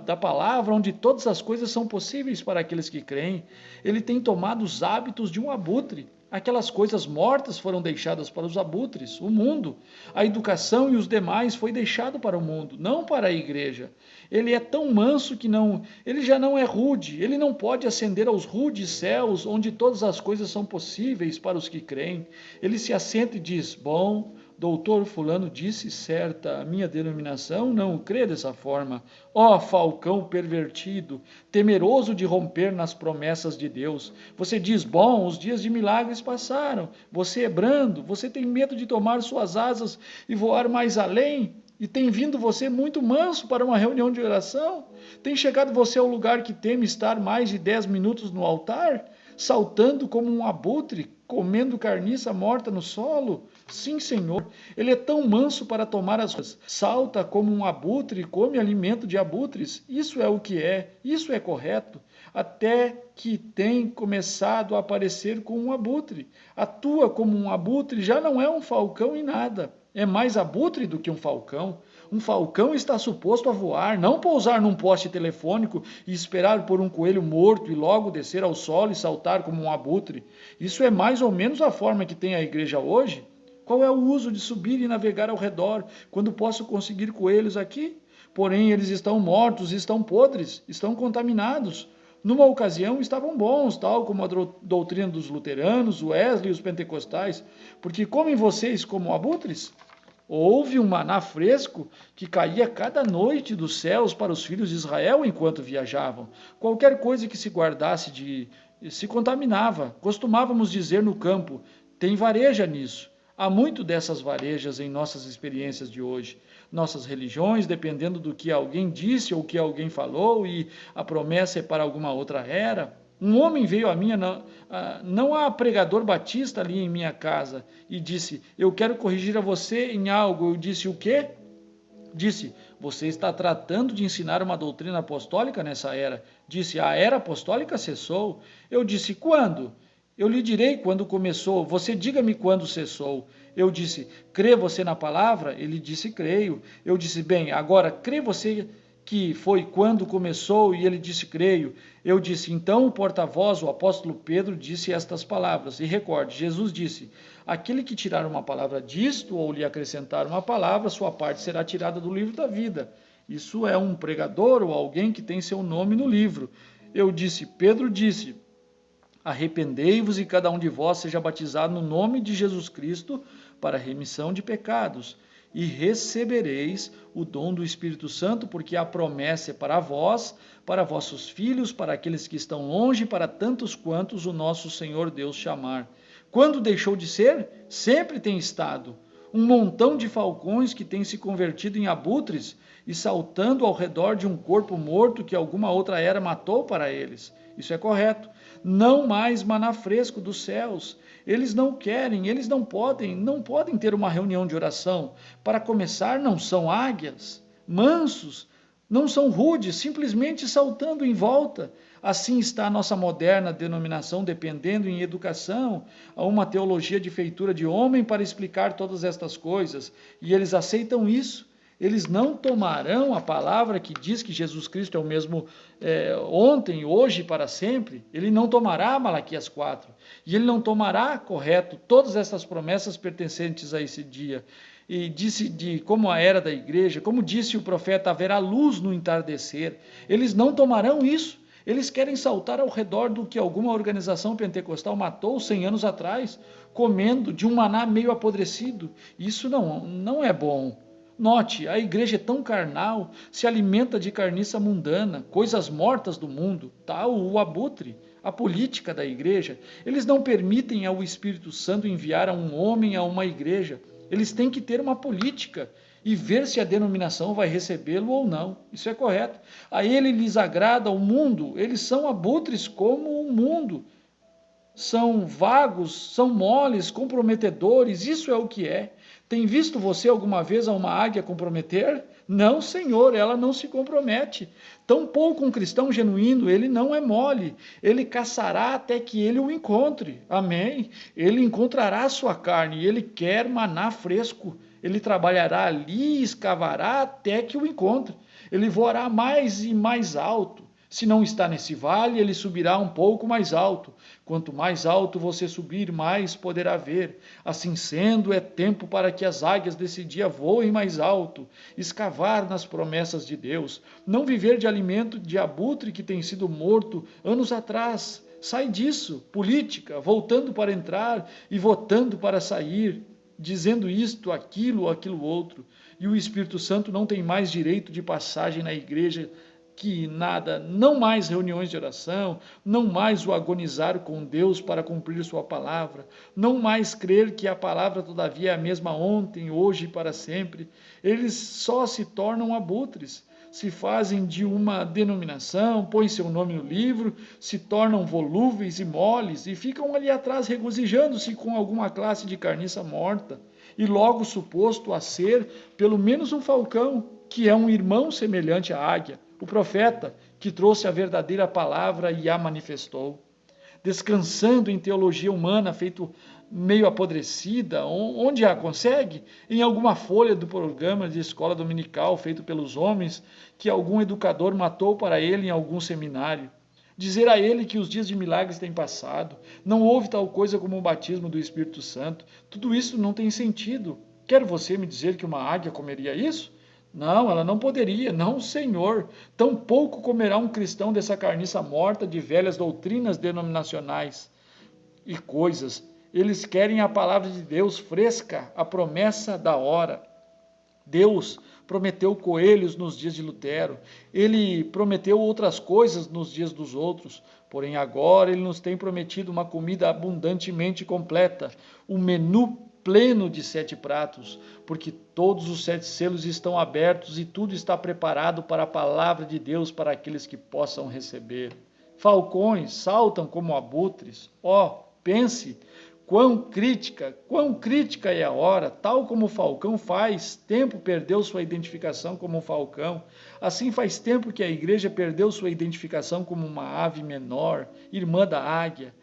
da palavra, onde todas as coisas são possíveis para aqueles que creem. Ele tem tomado os hábitos de um abutre. Aquelas coisas mortas foram deixadas para os abutres, o mundo. A educação e os demais foi deixado para o mundo, não para a igreja. Ele é tão manso que ele já não é rude, ele não pode ascender aos rudes céus, onde todas as coisas são possíveis para os que creem. Ele se assenta e diz: bom, doutor fulano disse certa, a minha denominação não crê dessa forma. Ó falcão pervertido, temeroso de romper nas promessas de Deus. Você diz, bom, os dias de milagres passaram. Você é brando, você tem medo de tomar suas asas e voar mais além. E tem vindo você muito manso para uma reunião de oração? Tem chegado você ao lugar que teme estar mais de 10 minutos no altar? Saltando como um abutre, comendo carniça morta no solo? Sim, Senhor, ele é tão manso para tomar as coisas. Salta como um abutre e come alimento de abutres. Isso é o que é, isso é correto. Até que tem começado a aparecer como um abutre. Atua como um abutre, já não é um falcão em nada. É mais abutre do que um falcão. Um falcão está suposto a voar, não pousar num poste telefônico e esperar por um coelho morto e logo descer ao solo e saltar como um abutre. Isso é mais ou menos a forma que tem a igreja hoje. Qual é o uso de subir e navegar ao redor, quando posso conseguir coelhos aqui? Porém, eles estão mortos, estão podres, estão contaminados. Numa ocasião estavam bons, tal como a doutrina dos luteranos, Wesley e os pentecostais, porque comem vocês como abutres? Houve um maná fresco que caía cada noite dos céus para os filhos de Israel enquanto viajavam. Qualquer coisa que se guardasse se contaminava. Costumávamos dizer no campo, tem vareja nisso. Há muito dessas varejas em nossas experiências de hoje. Nossas religiões, dependendo do que alguém disse ou que alguém falou, e a promessa é para alguma outra era. Um homem veio a mim, não há pregador batista ali em minha casa, e disse, eu quero corrigir a você em algo. Eu disse, o quê? Disse, você está tratando de ensinar uma doutrina apostólica nessa era. Disse, a era apostólica cessou. Eu disse, quando? Eu lhe direi quando começou, você diga-me quando cessou. Eu disse, crê você na palavra? Ele disse, creio. Eu disse, bem, agora crê você que foi quando começou? E ele disse, creio. Eu disse, então o porta-voz, o apóstolo Pedro, disse estas palavras. E recorde, Jesus disse, aquele que tirar uma palavra disto ou lhe acrescentar uma palavra, sua parte será tirada do livro da vida. Isso é um pregador ou alguém que tem seu nome no livro. Eu disse, Pedro disse, arrependei-vos e cada um de vós seja batizado no nome de Jesus Cristo para a remissão de pecados, e recebereis o dom do Espírito Santo, porque a promessa é para vós, para vossos filhos, para aqueles que estão longe, para tantos quantos o nosso Senhor Deus chamar. Quando deixou de ser? Sempre tem estado. Um montão de falcões que têm se convertido em abutres e saltando ao redor de um corpo morto que alguma outra era matou para eles. Isso é correto. Não mais maná fresco dos céus. Eles não querem, eles não podem ter uma reunião de oração. Para começar, não são águias, mansos, não são rudes, simplesmente saltando em volta. Assim está a nossa moderna denominação, dependendo em educação a uma teologia de feitura de homem para explicar todas estas coisas. E eles aceitam isso. Eles não tomarão a palavra que diz que Jesus Cristo é o mesmo ontem, hoje e para sempre. Ele não tomará Malaquias 4. E ele não tomará, correto, todas essas promessas pertencentes a esse dia. E disse de como a era da igreja, como disse o profeta, haverá luz no entardecer. Eles não tomarão isso. Eles querem saltar ao redor do que alguma organização pentecostal matou 100 anos atrás, comendo de um maná meio apodrecido. Isso não é bom. Note, a igreja é tão carnal, se alimenta de carniça mundana, coisas mortas do mundo, tal o abutre, a política da igreja. Eles não permitem ao Espírito Santo enviar a um homem a uma igreja. Eles têm que ter uma política e ver se a denominação vai recebê-lo ou não. Isso é correto. A ele lhes agrada o mundo, eles são abutres como o mundo. São vagos, são moles, comprometedores, isso é o que é. Tem visto você alguma vez a uma águia comprometer? Não, Senhor, ela não se compromete. Tampouco um cristão genuíno, ele não é mole. Ele caçará até que ele o encontre. Amém? Ele encontrará a sua carne e ele quer maná fresco. Ele trabalhará ali e escavará até que o encontre. Ele voará mais e mais alto. Se não está nesse vale, ele subirá um pouco mais alto. Quanto mais alto você subir, mais poderá ver. Assim sendo, é tempo para que as águias desse dia voem mais alto, escavar nas promessas de Deus, não viver de alimento de abutre que tem sido morto anos atrás. Sai disso, política, voltando para entrar e votando para sair, dizendo isto, aquilo outro. E o Espírito Santo não tem mais direito de passagem na igreja, que nada, não mais reuniões de oração, não mais o agonizar com Deus para cumprir sua palavra, não mais crer que a palavra todavia é a mesma ontem, hoje e para sempre. Eles só se tornam abutres, se fazem de uma denominação, põem seu nome no livro, se tornam volúveis e moles e ficam ali atrás regozijando-se com alguma classe de carniça morta e logo suposto a ser pelo menos um falcão, que é um irmão semelhante à águia, o profeta que trouxe a verdadeira palavra e a manifestou. Descansando em teologia humana, feito meio apodrecida, onde a consegue? Em alguma folha do programa de escola dominical feito pelos homens que algum educador matou para ele em algum seminário. Dizer a ele que os dias de milagres têm passado, não houve tal coisa como o batismo do Espírito Santo, tudo isso não tem sentido. Quer você me dizer que uma águia comeria isso? Não, ela não poderia, não, Senhor. Tampouco comerá um cristão dessa carniça morta de velhas doutrinas denominacionais e coisas. Eles querem a palavra de Deus fresca, a promessa da hora. Deus prometeu coelhos nos dias de Lutero. Ele prometeu outras coisas nos dias dos outros. Porém, agora ele nos tem prometido uma comida abundantemente completa, um menu pleno de 7 pratos, porque todos os 7 selos estão abertos e tudo está preparado para a palavra de Deus para aqueles que possam receber. Falcões saltam como abutres. Pense, quão crítica é a hora, tal como o falcão faz tempo perdeu sua identificação como um falcão, assim faz tempo que a igreja perdeu sua identificação como uma ave menor, irmã da águia,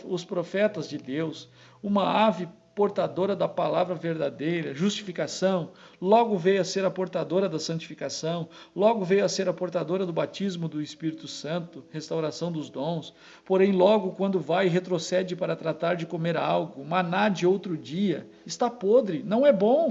os profetas de Deus, uma ave portadora da palavra verdadeira, justificação, logo veio a ser a portadora da santificação, logo veio a ser a portadora do batismo do Espírito Santo, restauração dos dons, porém logo quando vai retrocede para tratar de comer algo, maná de outro dia, está podre, não é bom.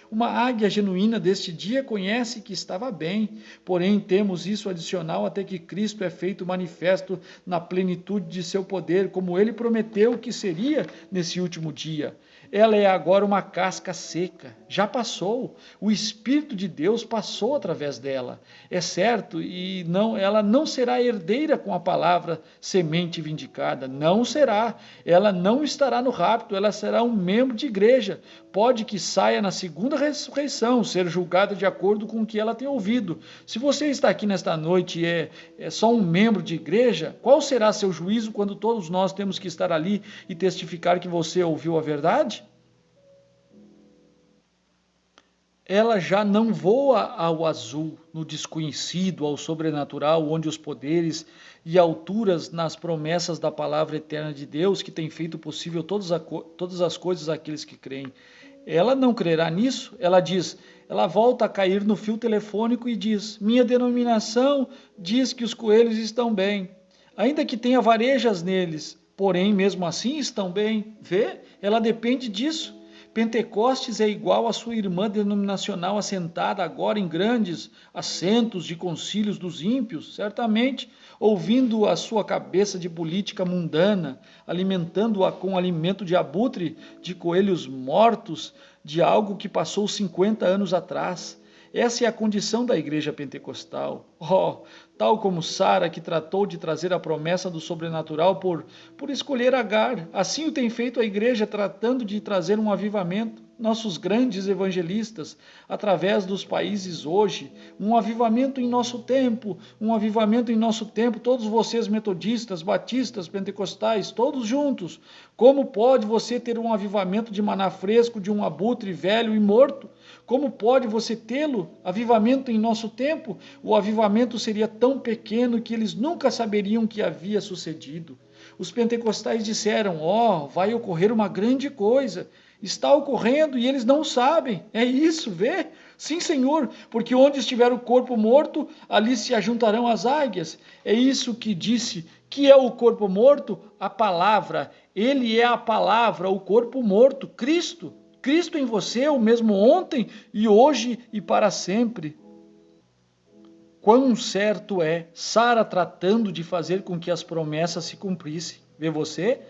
Uma águia genuína deste dia conhece que estava bem, porém temos isso adicional até que Cristo é feito manifesto na plenitude de seu poder, como ele prometeu que seria nesse último dia. Ela é agora uma casca seca, já passou. O Espírito de Deus passou através dela. É certo, e não, ela não será herdeira com a palavra semente vindicada. Não será. Ela não estará no rapto, ela será um membro de igreja. Pode que saia na segunda ressurreição, ser julgada de acordo com o que ela tem ouvido. Se você está aqui nesta noite e é só um membro de igreja, qual será seu juízo quando todos nós temos que estar ali e testificar que você ouviu a verdade? Ela já não voa ao azul, no desconhecido, ao sobrenatural, onde os poderes e alturas nas promessas da palavra eterna de Deus, que tem feito possível todas as coisas àqueles que creem. Ela não crerá nisso, ela volta a cair no fio telefônico e diz: minha denominação diz que os coelhos estão bem, ainda que tenha varejas neles, porém mesmo assim estão bem. Vê? Ela depende disso. Pentecostes é igual à sua irmã denominacional assentada agora em grandes assentos de concílios dos ímpios, certamente, ouvindo a sua cabeça de política mundana, alimentando-a com alimento de abutre, de coelhos mortos, de algo que passou 50 anos atrás. Essa é a condição da igreja pentecostal. Oh, tal como Sara, que tratou de trazer a promessa do sobrenatural por escolher Agar. Assim o tem feito a igreja, tratando de trazer um avivamento. Nossos grandes evangelistas, através dos países hoje, um avivamento em nosso tempo, todos vocês metodistas, batistas, pentecostais, todos juntos. Como pode você ter um avivamento de maná fresco de um abutre velho e morto? Como pode você tê-lo? Avivamento em nosso tempo? O avivamento seria tão pequeno que eles nunca saberiam o que havia sucedido. Os pentecostais disseram: vai ocorrer uma grande coisa. Está ocorrendo e eles não sabem. É isso, vê? Sim, Senhor, porque onde estiver o corpo morto, ali se ajuntarão as águias. É isso que disse. Que é o corpo morto? A palavra. Ele é a palavra, o corpo morto, Cristo. Cristo em você, o mesmo ontem e hoje e para sempre. Quão certo é Sara tratando de fazer com que as promessas se cumprissem. Vê você?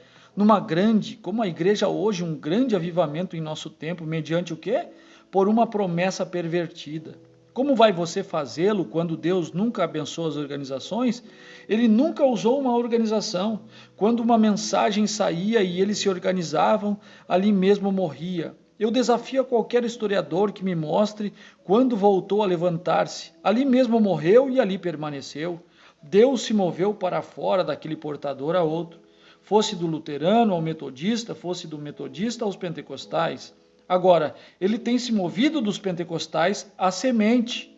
Como a igreja hoje, um grande avivamento em nosso tempo, mediante o quê? Por uma promessa pervertida. Como vai você fazê-lo quando Deus nunca abençoa as organizações? Ele nunca usou uma organização. Quando uma mensagem saía e eles se organizavam, ali mesmo morria. Eu desafio a qualquer historiador que me mostre quando voltou a levantar-se. Ali mesmo morreu e ali permaneceu. Deus se moveu para fora daquele portador a outro. Fosse do luterano ao metodista, fosse do metodista aos pentecostais. Agora, ele tem se movido dos pentecostais à semente.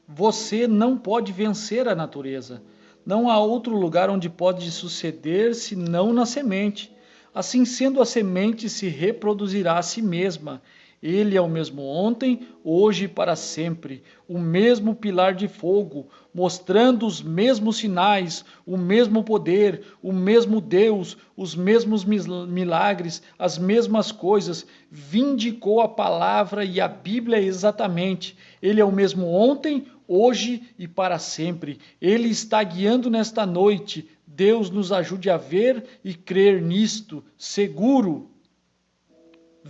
Você não pode vencer a natureza. Não há outro lugar onde pode suceder senão na semente. Assim sendo, a semente se reproduzirá a si mesma. Ele é o mesmo ontem, hoje e para sempre, o mesmo pilar de fogo, mostrando os mesmos sinais, o mesmo poder, o mesmo Deus, os mesmos milagres, as mesmas coisas. Vindicou a palavra e a Bíblia exatamente. Ele é o mesmo ontem, hoje e para sempre. Ele está guiando nesta noite. Deus nos ajude a ver e crer nisto, seguro.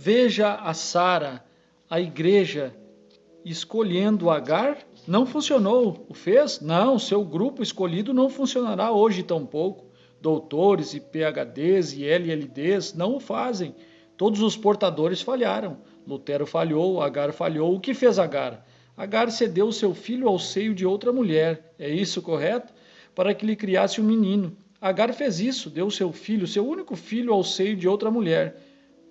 Veja a Sara, a igreja, escolhendo Agar, não funcionou. O fez? Não, seu grupo escolhido não funcionará hoje tampouco. Doutores e PhDs e LLDs não o fazem. Todos os portadores falharam. Lutero falhou, Agar falhou. O que fez Agar? Agar cedeu o seu filho ao seio de outra mulher. É isso correto? Para que lhe criasse um menino. Agar fez isso, deu seu filho, seu único filho, ao seio de outra mulher,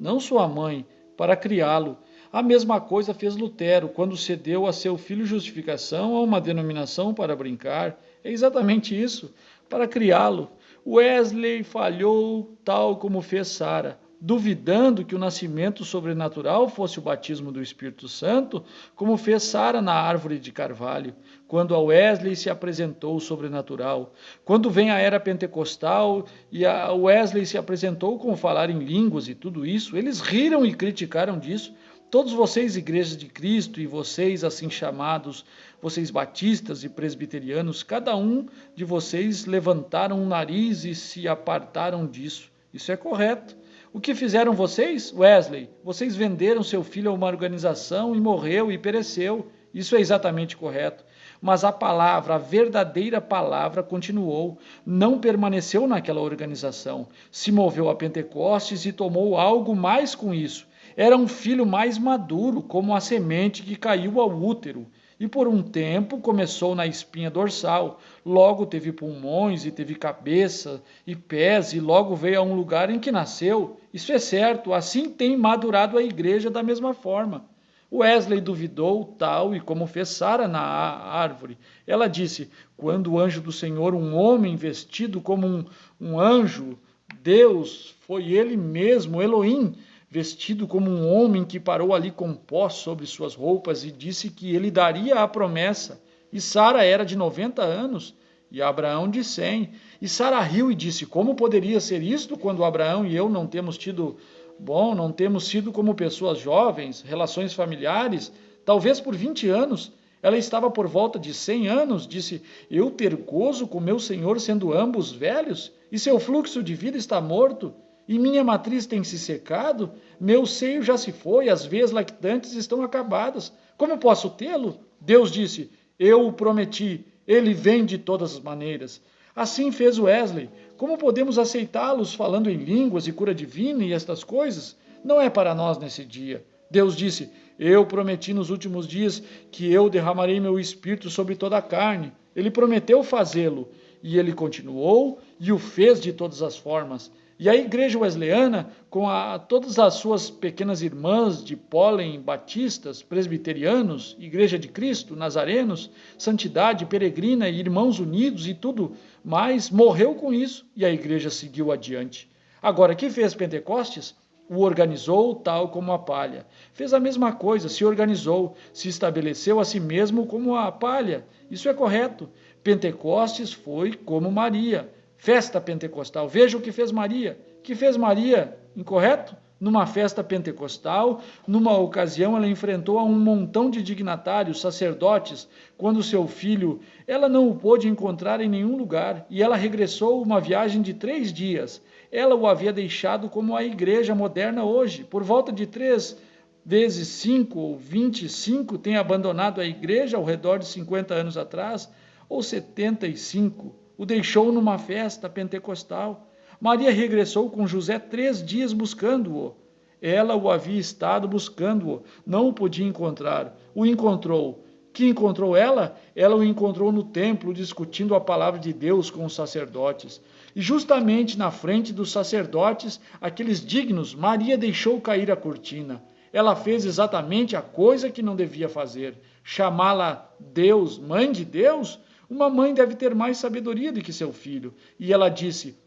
não sua mãe, para criá-lo. A mesma coisa fez Lutero, quando cedeu a seu filho justificação a uma denominação para brincar. É exatamente isso, para criá-lo. Wesley falhou tal como fez Sara, duvidando que o nascimento sobrenatural fosse o batismo do Espírito Santo, como fez Sara na árvore de carvalho, quando a Wesley se apresentou o sobrenatural. Quando vem a era pentecostal e a Wesley se apresentou com falar em línguas e tudo isso, eles riram e criticaram disso. Todos vocês, igrejas de Cristo, e vocês assim chamados, vocês batistas e presbiterianos, cada um de vocês levantaram o nariz e se apartaram disso. Isso é correto. O que fizeram vocês? Wesley, vocês venderam seu filho a uma organização e morreu e pereceu. Isso é exatamente correto. Mas a palavra, a verdadeira palavra, continuou. Não permaneceu naquela organização. Se moveu a Pentecostes e tomou algo mais com isso. Era um filho mais maduro, como a semente que caiu ao útero. E por um tempo começou na espinha dorsal, logo teve pulmões e teve cabeça e pés e logo veio a um lugar em que nasceu. Isso é certo, assim tem madurado a igreja da mesma forma. Wesley duvidou tal e como fez Sara na árvore. Ela disse, quando o anjo do Senhor, um homem vestido como um anjo, Deus, foi ele mesmo, Elohim, vestido como um homem que parou ali com pó sobre suas roupas e disse que ele daria a promessa. E Sara era de 90 anos e Abraão de 100. E Sara riu e disse, como poderia ser isto quando Abraão e eu não temos sido como pessoas jovens, relações familiares, talvez por 20 anos. Ela estava por volta de 100 anos, disse, eu ter gozo com meu Senhor sendo ambos velhos, e seu fluxo de vida está morto, e minha matriz tem se secado, meu seio já se foi, as veias lactantes estão acabadas. Como posso tê-lo? Deus disse, eu o prometi, ele vem de todas as maneiras. Assim fez Wesley. Como podemos aceitá-los falando em línguas e cura divina e estas coisas? Não é para nós nesse dia. Deus disse, eu prometi nos últimos dias que eu derramarei meu espírito sobre toda a carne. Ele prometeu fazê-lo, e ele continuou e o fez de todas as formas. E a igreja wesleyana, com todas as suas pequenas irmãs de pólen, batistas, presbiterianos, igreja de Cristo, nazarenos, santidade, peregrina e irmãos unidos e tudo mais, morreu com isso e a igreja seguiu adiante. Agora, que fez Pentecostes? O organizou tal como a palha. Fez a mesma coisa, se organizou, se estabeleceu a si mesmo como a palha. Isso é correto. Pentecostes foi como Maria. Festa pentecostal. Veja o que fez Maria. Que fez Maria, incorreto? Numa festa pentecostal, numa ocasião ela enfrentou a um montão de dignatários, sacerdotes, quando seu filho, ela não o pôde encontrar em nenhum lugar, e ela regressou uma viagem de 3 dias. Ela o havia deixado como a igreja moderna hoje, por volta de 3 vezes 5 ou 25 tem abandonado a igreja ao redor de 50 anos atrás, ou 75, o deixou numa festa pentecostal. Maria regressou com José 3 dias buscando-o. Ela o havia estado buscando-o, não o podia encontrar. O encontrou. Que encontrou ela? Ela o encontrou no templo, discutindo a palavra de Deus com os sacerdotes. E justamente na frente dos sacerdotes, aqueles dignos, Maria deixou cair a cortina. Ela fez exatamente a coisa que não devia fazer. Chamá-la Deus, mãe de Deus? Uma mãe deve ter mais sabedoria do que seu filho. E ela disse,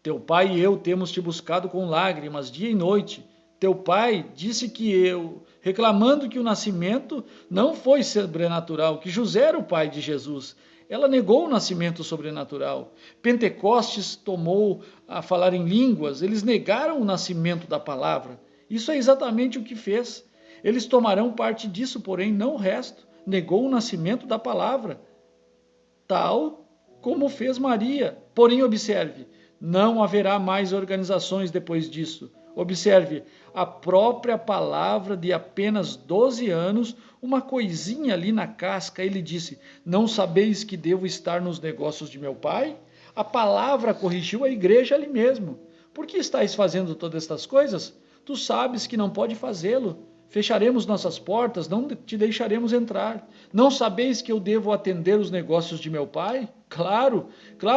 teu pai e eu temos te buscado com lágrimas, dia e noite. Teu pai disse que eu, reclamando que o nascimento não foi sobrenatural, que José era o pai de Jesus. Ela negou o nascimento sobrenatural. Pentecostes tomou a falar em línguas, eles negaram o nascimento da palavra. Isso é exatamente o que fez. Eles tomarão parte disso, porém não o resto. Negou o nascimento da palavra, tal como fez Maria. Porém, observe, não haverá mais organizações depois disso. Observe, a própria palavra de apenas 12 anos, uma coisinha ali na casca, ele disse, não sabeis que devo estar nos negócios de meu pai? A palavra corrigiu a igreja ali mesmo. Por que estáis fazendo todas estas coisas? Tu sabes que não pode fazê-lo. Fecharemos nossas portas, não te deixaremos entrar. Não sabeis que eu devo atender os negócios de meu pai? Claro,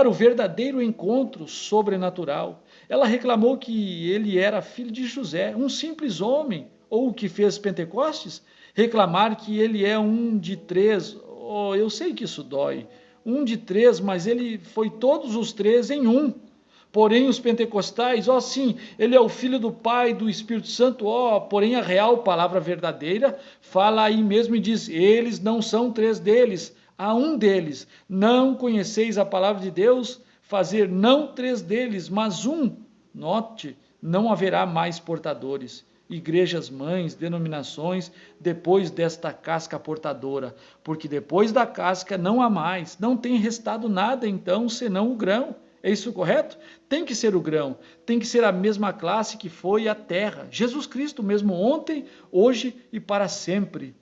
o verdadeiro encontro sobrenatural. Ela reclamou que ele era filho de José, um simples homem. Ou o que fez Pentecostes? Reclamar que ele é um de 3. Oh, eu sei que isso dói. Um de 3, mas ele foi todos os 3 em um. Porém, os pentecostais, sim, ele é o Filho do Pai, do Espírito Santo, porém a real palavra verdadeira fala aí mesmo e diz, eles não são 3 deles, há um deles. Não conheceis a palavra de Deus? Fazer não 3 deles, mas um. Note, não haverá mais portadores. Igrejas mães, denominações, depois desta casca portadora, porque depois da casca não há mais, não tem restado nada então, senão o grão. É isso correto? Tem que ser o grão, tem que ser a mesma classe que foi a terra. Jesus Cristo mesmo ontem, hoje e para sempre.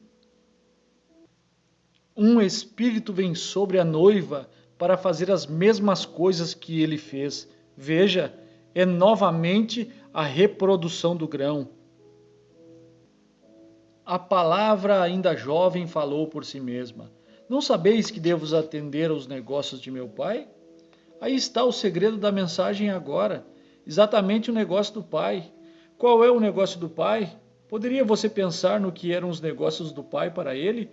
Um espírito vem sobre a noiva para fazer as mesmas coisas que ele fez. Veja, é novamente a reprodução do grão. A palavra ainda jovem falou por si mesma. Não sabeis que devo atender aos negócios de meu pai? Aí está o segredo da mensagem agora. Exatamente o negócio do pai. Qual é o negócio do pai? Poderia você pensar no que eram os negócios do pai para ele?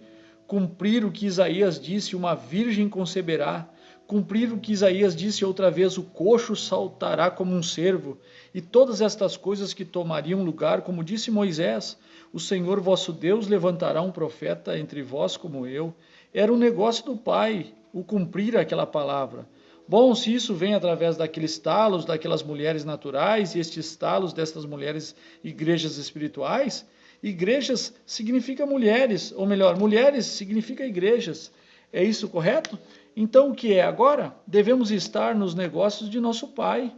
Cumprir o que Isaías disse, uma virgem conceberá. Cumprir o que Isaías disse outra vez, o coxo saltará como um cervo. E todas estas coisas que tomariam lugar, como disse Moisés, o Senhor vosso Deus levantará um profeta entre vós como eu. Era o negócio do pai, o cumprir aquela palavra. Bom, se isso vem através daqueles talos, daquelas mulheres naturais, e estes talos destas mulheres, igrejas espirituais, igrejas significa mulheres, ou melhor, mulheres significa igrejas. É isso correto? Então o que é agora? Devemos estar nos negócios de nosso Pai.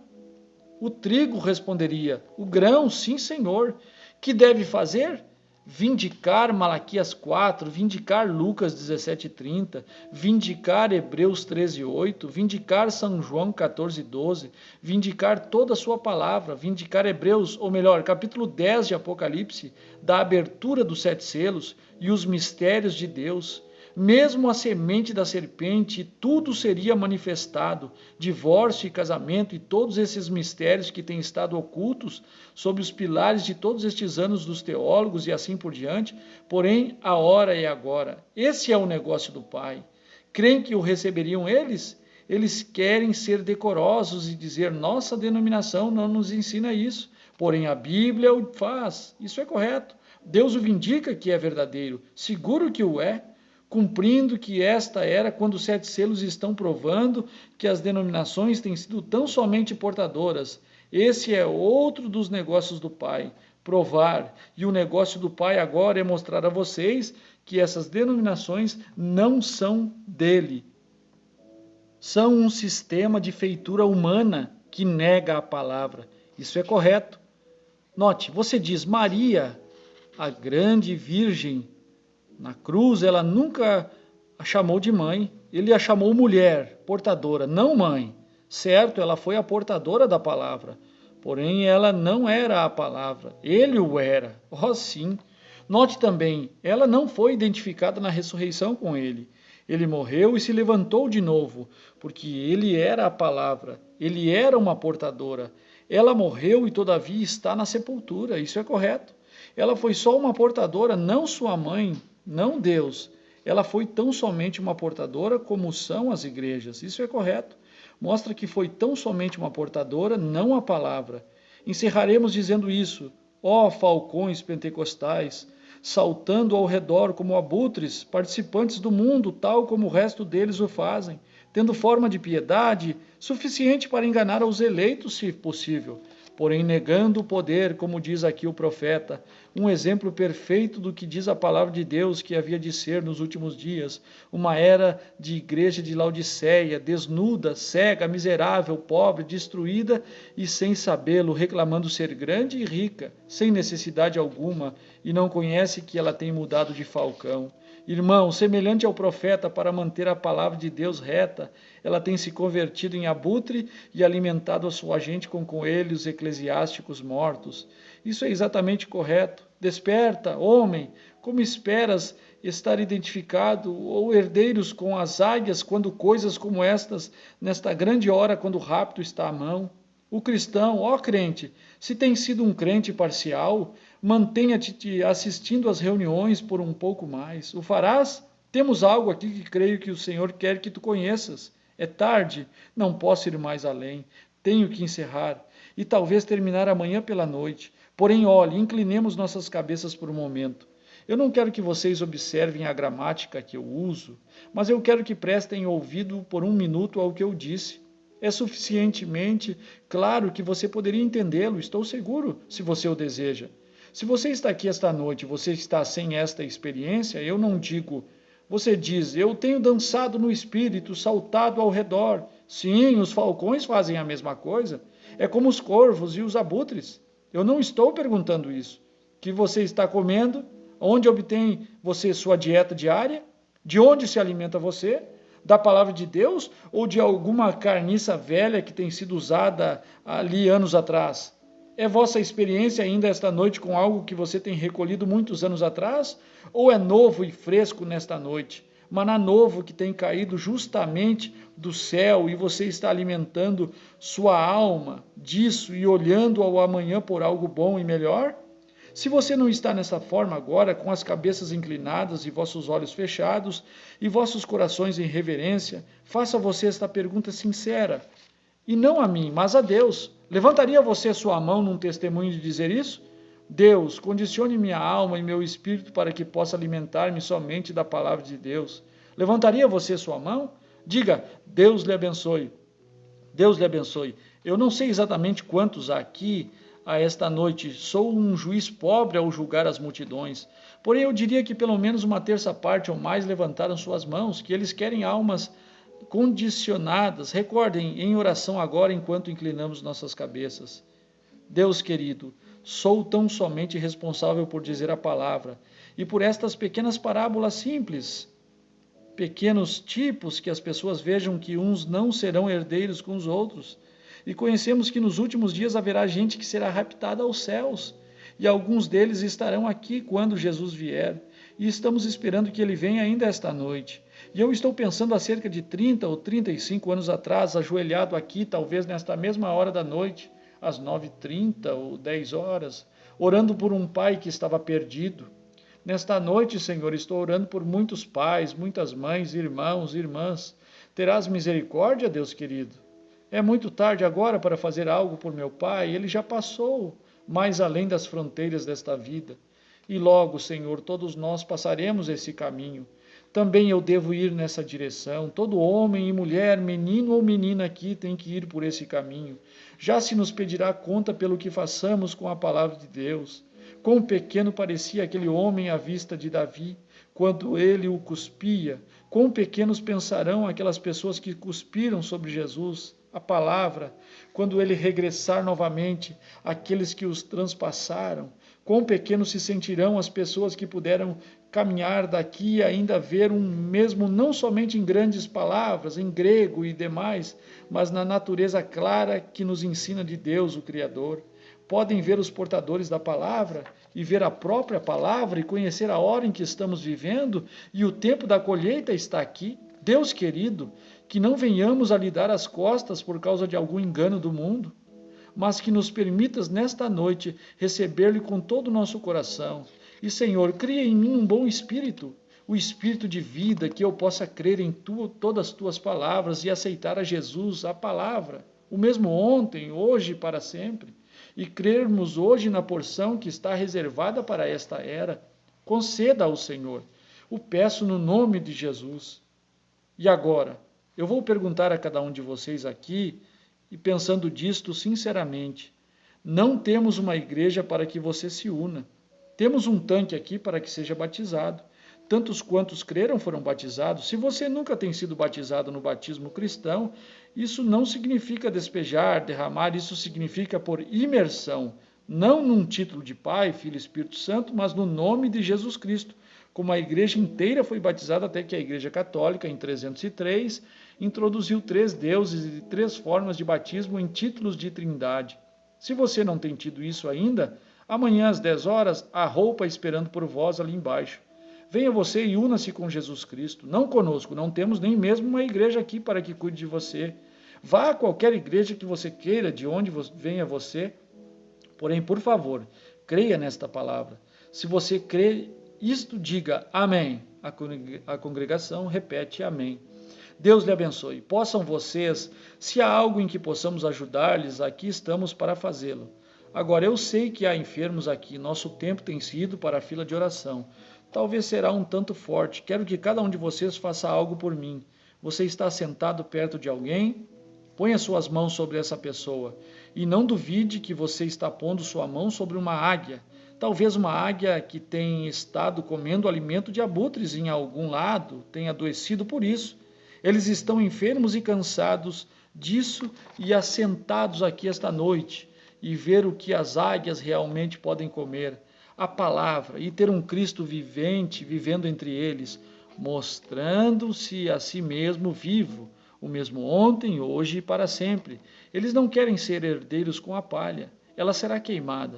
O trigo responderia, o grão, sim, Senhor. Que deve fazer? Vindicar Malaquias 4, vindicar Lucas 17:30, vindicar Hebreus 13:8, vindicar São João 14:12, vindicar toda a sua palavra, vindicar Hebreus, ou melhor, capítulo 10 de Apocalipse, da abertura dos 7 selos e os mistérios de Deus. Mesmo a semente da serpente, tudo seria manifestado, divórcio e casamento e todos esses mistérios que têm estado ocultos sob os pilares de todos estes anos dos teólogos e assim por diante, porém a hora é agora. Esse é o negócio do Pai. Creem que o receberiam eles? Eles querem ser decorosos e dizer, nossa denominação não nos ensina isso, porém a Bíblia o faz. Isso é correto. Deus o vindica que é verdadeiro, seguro que o é, cumprindo que esta era quando os 7 selos estão provando que as denominações têm sido tão somente portadoras. Esse é outro dos negócios do Pai, provar. E o negócio do Pai agora é mostrar a vocês que essas denominações não são dele. São um sistema de feitura humana que nega a palavra. Isso é correto. Note, você diz Maria, a grande virgem, na cruz, ela nunca a chamou de mãe, ele a chamou mulher, portadora, não mãe. Certo, ela foi a portadora da palavra, porém ela não era a palavra, ele o era. Oh, sim. Note também, ela não foi identificada na ressurreição com ele. Ele morreu e se levantou de novo, porque ele era a palavra, ele era uma portadora. Ela morreu e todavia está na sepultura, isso é correto. Ela foi só uma portadora, não sua mãe, não Deus. Ela foi tão somente uma portadora como são as igrejas. Isso é correto. Mostra que foi tão somente uma portadora, não a palavra. Encerraremos dizendo isso. Ó falcões pentecostais, saltando ao redor como abutres, participantes do mundo, tal como o resto deles o fazem, tendo forma de piedade, suficiente para enganar aos eleitos, se possível, porém negando o poder, como diz aqui o profeta, um exemplo perfeito do que diz a palavra de Deus que havia de ser nos últimos dias, uma era de igreja de Laodiceia, desnuda, cega, miserável, pobre, destruída e sem sabê-lo, reclamando ser grande e rica, sem necessidade alguma, e não conhece que ela tem mudado de falcão. Irmão, semelhante ao profeta, para manter a palavra de Deus reta, ela tem se convertido em abutre e alimentado a sua gente com coelhos eclesiásticos mortos. Isso é exatamente correto. Desperta, homem, como esperas estar identificado ou herdeiros com as águias quando coisas como estas, nesta grande hora, quando o rapto está à mão? O cristão, ó crente, se tem sido um crente parcial, mantenha-te assistindo às reuniões por um pouco mais. O farás? Temos algo aqui que creio que o Senhor quer que tu conheças. É tarde, não posso ir mais além. Tenho que encerrar e talvez terminar amanhã pela noite. Porém, olhe, inclinemos nossas cabeças por um momento. Eu não quero que vocês observem a gramática que eu uso, mas eu quero que prestem ouvido por um minuto ao que eu disse. É suficientemente claro que você poderia entendê-lo, estou seguro, se você o deseja. Se você está aqui esta noite, você está sem esta experiência, eu não digo. Você diz, eu tenho dançado no espírito, saltado ao redor. Sim, os falcões fazem a mesma coisa. É como os corvos e os abutres. Eu não estou perguntando isso. O que você está comendo? Onde obtém você sua dieta diária? De onde se alimenta você? Da palavra de Deus ou de alguma carniça velha que tem sido usada ali anos atrás? É vossa experiência ainda esta noite com algo que você tem recolhido muitos anos atrás? Ou é novo e fresco nesta noite? Maná novo que tem caído justamente do céu e você está alimentando sua alma disso e olhando ao amanhã por algo bom e melhor? Se você não está nessa forma agora, com as cabeças inclinadas e vossos olhos fechados e vossos corações em reverência, faça você esta pergunta sincera, e não a mim, mas a Deus. Levantaria você sua mão num testemunho de dizer isso? Deus, condicione minha alma e meu espírito para que possa alimentar-me somente da palavra de Deus. Levantaria você sua mão? Diga, Deus lhe abençoe. Deus lhe abençoe. Eu não sei exatamente quantos há aqui a esta noite. Sou um juiz pobre ao julgar as multidões. Porém, eu diria que pelo menos uma terça parte ou mais levantaram suas mãos, que eles querem almas condicionadas. Recordem, em oração agora, enquanto inclinamos nossas cabeças. Deus querido, sou tão somente responsável por dizer a palavra e por estas pequenas parábolas simples, pequenos tipos que as pessoas vejam que uns não serão herdeiros com os outros. E conhecemos que nos últimos dias haverá gente que será raptada aos céus, e alguns deles estarão aqui quando Jesus vier, e estamos esperando que ele venha ainda esta noite. E eu estou pensando há cerca de 30 ou 35 anos atrás, ajoelhado aqui, talvez nesta mesma hora da noite, às 9h30 ou 10 horas, orando por um pai que estava perdido. Nesta noite, Senhor, estou orando por muitos pais, muitas mães, irmãos, irmãs. Terás misericórdia, Deus querido? É muito tarde agora para fazer algo por meu pai, ele já passou mais além das fronteiras desta vida. E logo, Senhor, todos nós passaremos esse caminho. Também eu devo ir nessa direção. Todo homem e mulher, menino ou menina aqui tem que ir por esse caminho. Já se nos pedirá conta pelo que façamos com a palavra de Deus. Quão pequeno parecia aquele homem à vista de Davi, quando ele o cuspia. Quão pequenos pensarão aquelas pessoas que cuspiram sobre Jesus, a palavra, quando ele regressar novamente, aqueles que os transpassaram. Quão pequenos se sentirão as pessoas que puderam caminhar daqui e ainda ver um mesmo, não somente em grandes palavras, em grego e demais, mas na natureza clara que nos ensina de Deus, o Criador. Podem ver os portadores da palavra e ver a própria palavra e conhecer a hora em que estamos vivendo, e o tempo da colheita está aqui. Deus querido, que não venhamos a lhe dar as costas por causa de algum engano do mundo, mas que nos permitas nesta noite receber-lhe com todo o nosso coração. E, Senhor, cria em mim um bom espírito, o espírito de vida, que eu possa crer em todas as tuas palavras e aceitar a Jesus, a palavra, o mesmo ontem, hoje e para sempre, e crermos hoje na porção que está reservada para esta era. Conceda ao Senhor. O peço no nome de Jesus. E agora, eu vou perguntar a cada um de vocês aqui, e pensando disto sinceramente, não temos uma igreja para que você se una. Temos um tanque aqui para que seja batizado. Tantos quantos creram foram batizados. Se você nunca tem sido batizado no batismo cristão, isso não significa despejar, derramar, isso significa por imersão, não num título de Pai, Filho e Espírito Santo, mas no nome de Jesus Cristo, como a igreja inteira foi batizada, até que a Igreja Católica, em 303, introduziu 3 deuses e 3 formas de batismo em títulos de trindade. Se você não tem tido isso ainda, amanhã às 10 horas, há roupa esperando por vós ali embaixo. Venha você e una-se com Jesus Cristo, não conosco, não temos nem mesmo uma igreja aqui para que cuide de você. Vá a qualquer igreja que você queira, de onde venha você, porém, por favor, creia nesta palavra. Se você crê isto, diga amém. A congregação repete amém. Deus lhe abençoe. Possam vocês, se há algo em que possamos ajudar-lhes, aqui estamos para fazê-lo. Agora, eu sei que há enfermos aqui, nosso tempo tem sido para a fila de oração. Talvez será um tanto forte. Quero que cada um de vocês faça algo por mim. Você está sentado perto de alguém? Ponha suas mãos sobre essa pessoa. E não duvide que você está pondo sua mão sobre uma águia. Talvez uma águia que tenha estado comendo alimento de abutres em algum lado, tenha adoecido por isso. Eles estão enfermos e cansados disso e assentados aqui esta noite e ver o que as águias realmente podem comer, a palavra, e ter um Cristo vivente vivendo entre eles, mostrando-se a si mesmo vivo, o mesmo ontem, hoje e para sempre. Eles não querem ser herdeiros com a palha, ela será queimada.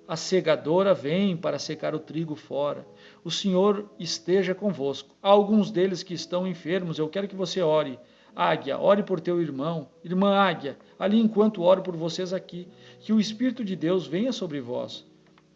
A segadora vem para secar o trigo fora. O Senhor esteja convosco. Há alguns deles que estão enfermos, eu quero que você ore. Águia, ore por teu irmão. Irmã Águia, ali enquanto oro por vocês aqui, que o Espírito de Deus venha sobre vós.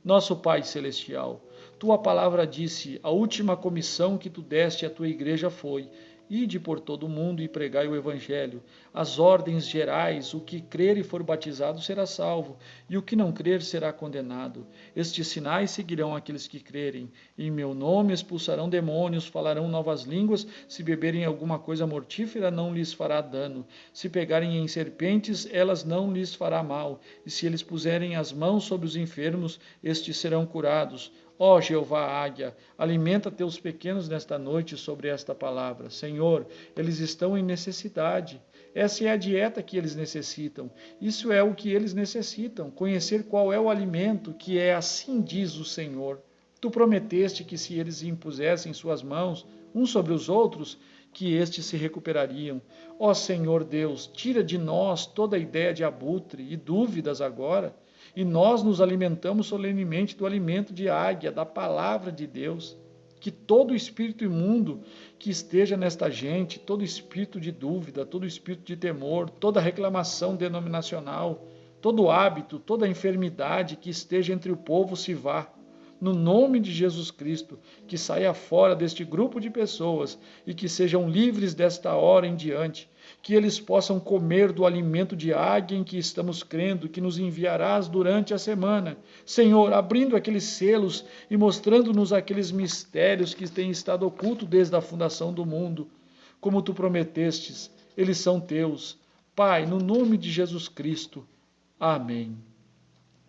Nosso Pai Celestial, tua palavra disse, a última comissão que tu deste à tua igreja foi: ide por todo o mundo e pregai o Evangelho. As ordens gerais, o que crer e for batizado será salvo, e o que não crer será condenado. Estes sinais seguirão aqueles que crerem. Em meu nome expulsarão demônios, falarão novas línguas, se beberem alguma coisa mortífera não lhes fará dano. Se pegarem em serpentes, elas não lhes fará mal. E se eles puserem as mãos sobre os enfermos, estes serão curados. Ó Jeová Águia, alimenta teus pequenos nesta noite sobre esta palavra. Senhor, eles estão em necessidade. Essa é a dieta que eles necessitam. Isso é o que eles necessitam, conhecer qual é o alimento que é, assim diz o Senhor. Tu prometeste que se eles impusessem suas mãos uns sobre os outros, que estes se recuperariam. Ó Senhor Deus, tira de nós toda a ideia de abutre e dúvidas agora, e nós nos alimentamos solenemente do alimento de águia, da palavra de Deus. Que todo espírito imundo que esteja nesta gente, todo espírito de dúvida, todo espírito de temor, toda reclamação denominacional, todo hábito, toda enfermidade que esteja entre o povo se vá. No nome de Jesus Cristo, que saia fora deste grupo de pessoas e que sejam livres desta hora em diante, que eles possam comer do alimento de águia em que estamos crendo, que nos enviarás durante a semana. Senhor, abrindo aqueles selos e mostrando-nos aqueles mistérios que têm estado ocultos desde a fundação do mundo, como tu prometestes, eles são teus. Pai, no nome de Jesus Cristo. Amém.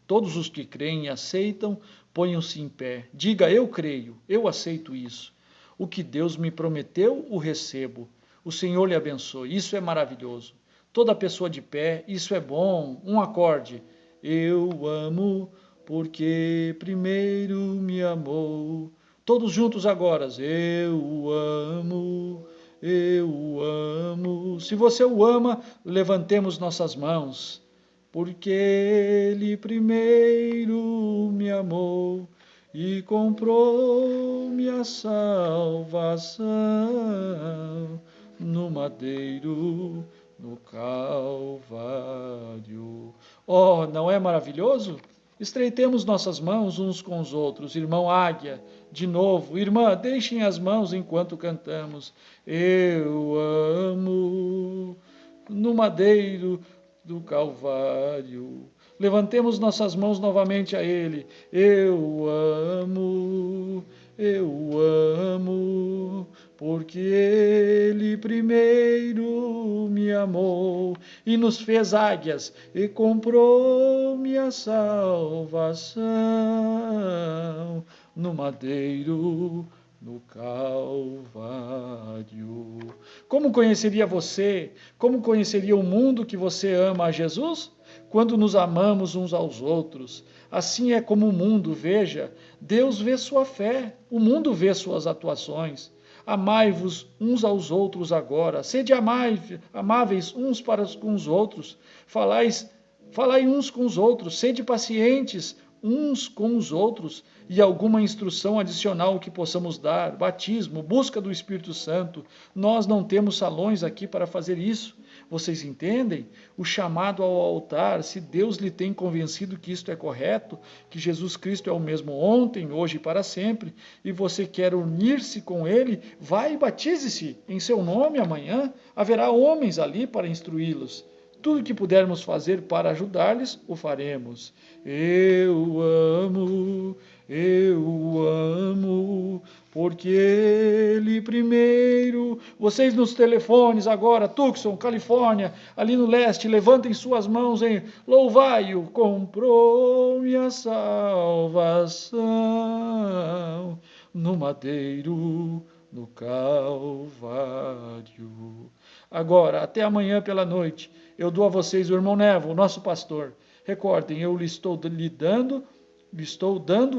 Todos os que creem e aceitam, ponham-se em pé. Diga, eu creio, eu aceito isso. O que Deus me prometeu, o recebo. O Senhor lhe abençoe. Isso é maravilhoso. Toda pessoa de pé, isso é bom. Um acorde. Eu amo porque primeiro me amou. Todos juntos agora. Eu amo, eu amo. Se você o ama, levantemos nossas mãos. Porque ele primeiro me amou e comprou minha salvação no madeiro, no Calvário. Oh, não é maravilhoso? Estreitemos nossas mãos uns com os outros. Irmão Águia, de novo. Irmã, deixem as mãos enquanto cantamos. Eu amo no madeiro do Calvário. Levantemos nossas mãos novamente a Ele. Eu amo, porque Ele primeiro me amou e nos fez águias e comprou minha salvação no madeiro, no Calvário. Como conheceria você? Como conheceria o mundo que você ama a Jesus? Quando nos amamos uns aos outros. Assim é como o mundo, veja, Deus vê sua fé, o mundo vê suas atuações. Amai-vos uns aos outros agora, sede amáveis uns para com os outros, falai uns com os outros, sede pacientes uns com os outros, e alguma instrução adicional que possamos dar, batismo, busca do Espírito Santo. Nós não temos salões aqui para fazer isso. Vocês entendem? O chamado ao altar, se Deus lhe tem convencido que isto é correto, que Jesus Cristo é o mesmo ontem, hoje e para sempre, e você quer unir-se com Ele, vai e batize-se em seu nome amanhã. Haverá homens ali para instruí-los. Tudo que pudermos fazer para ajudar-lhes, o faremos. Eu amo, porque Ele primeiro... Vocês nos telefones agora, Tucson, Califórnia, ali no leste, levantem suas mãos em louvai-o, comprou minha salvação no madeiro, no Calvário. Agora, até amanhã pela noite, eu dou a vocês o irmão Nevo, o nosso pastor. Recordem, eu lhe estou dando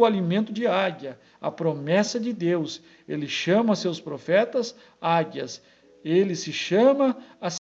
o alimento de águia, a promessa de Deus. Ele chama seus profetas águias. Ele se chama a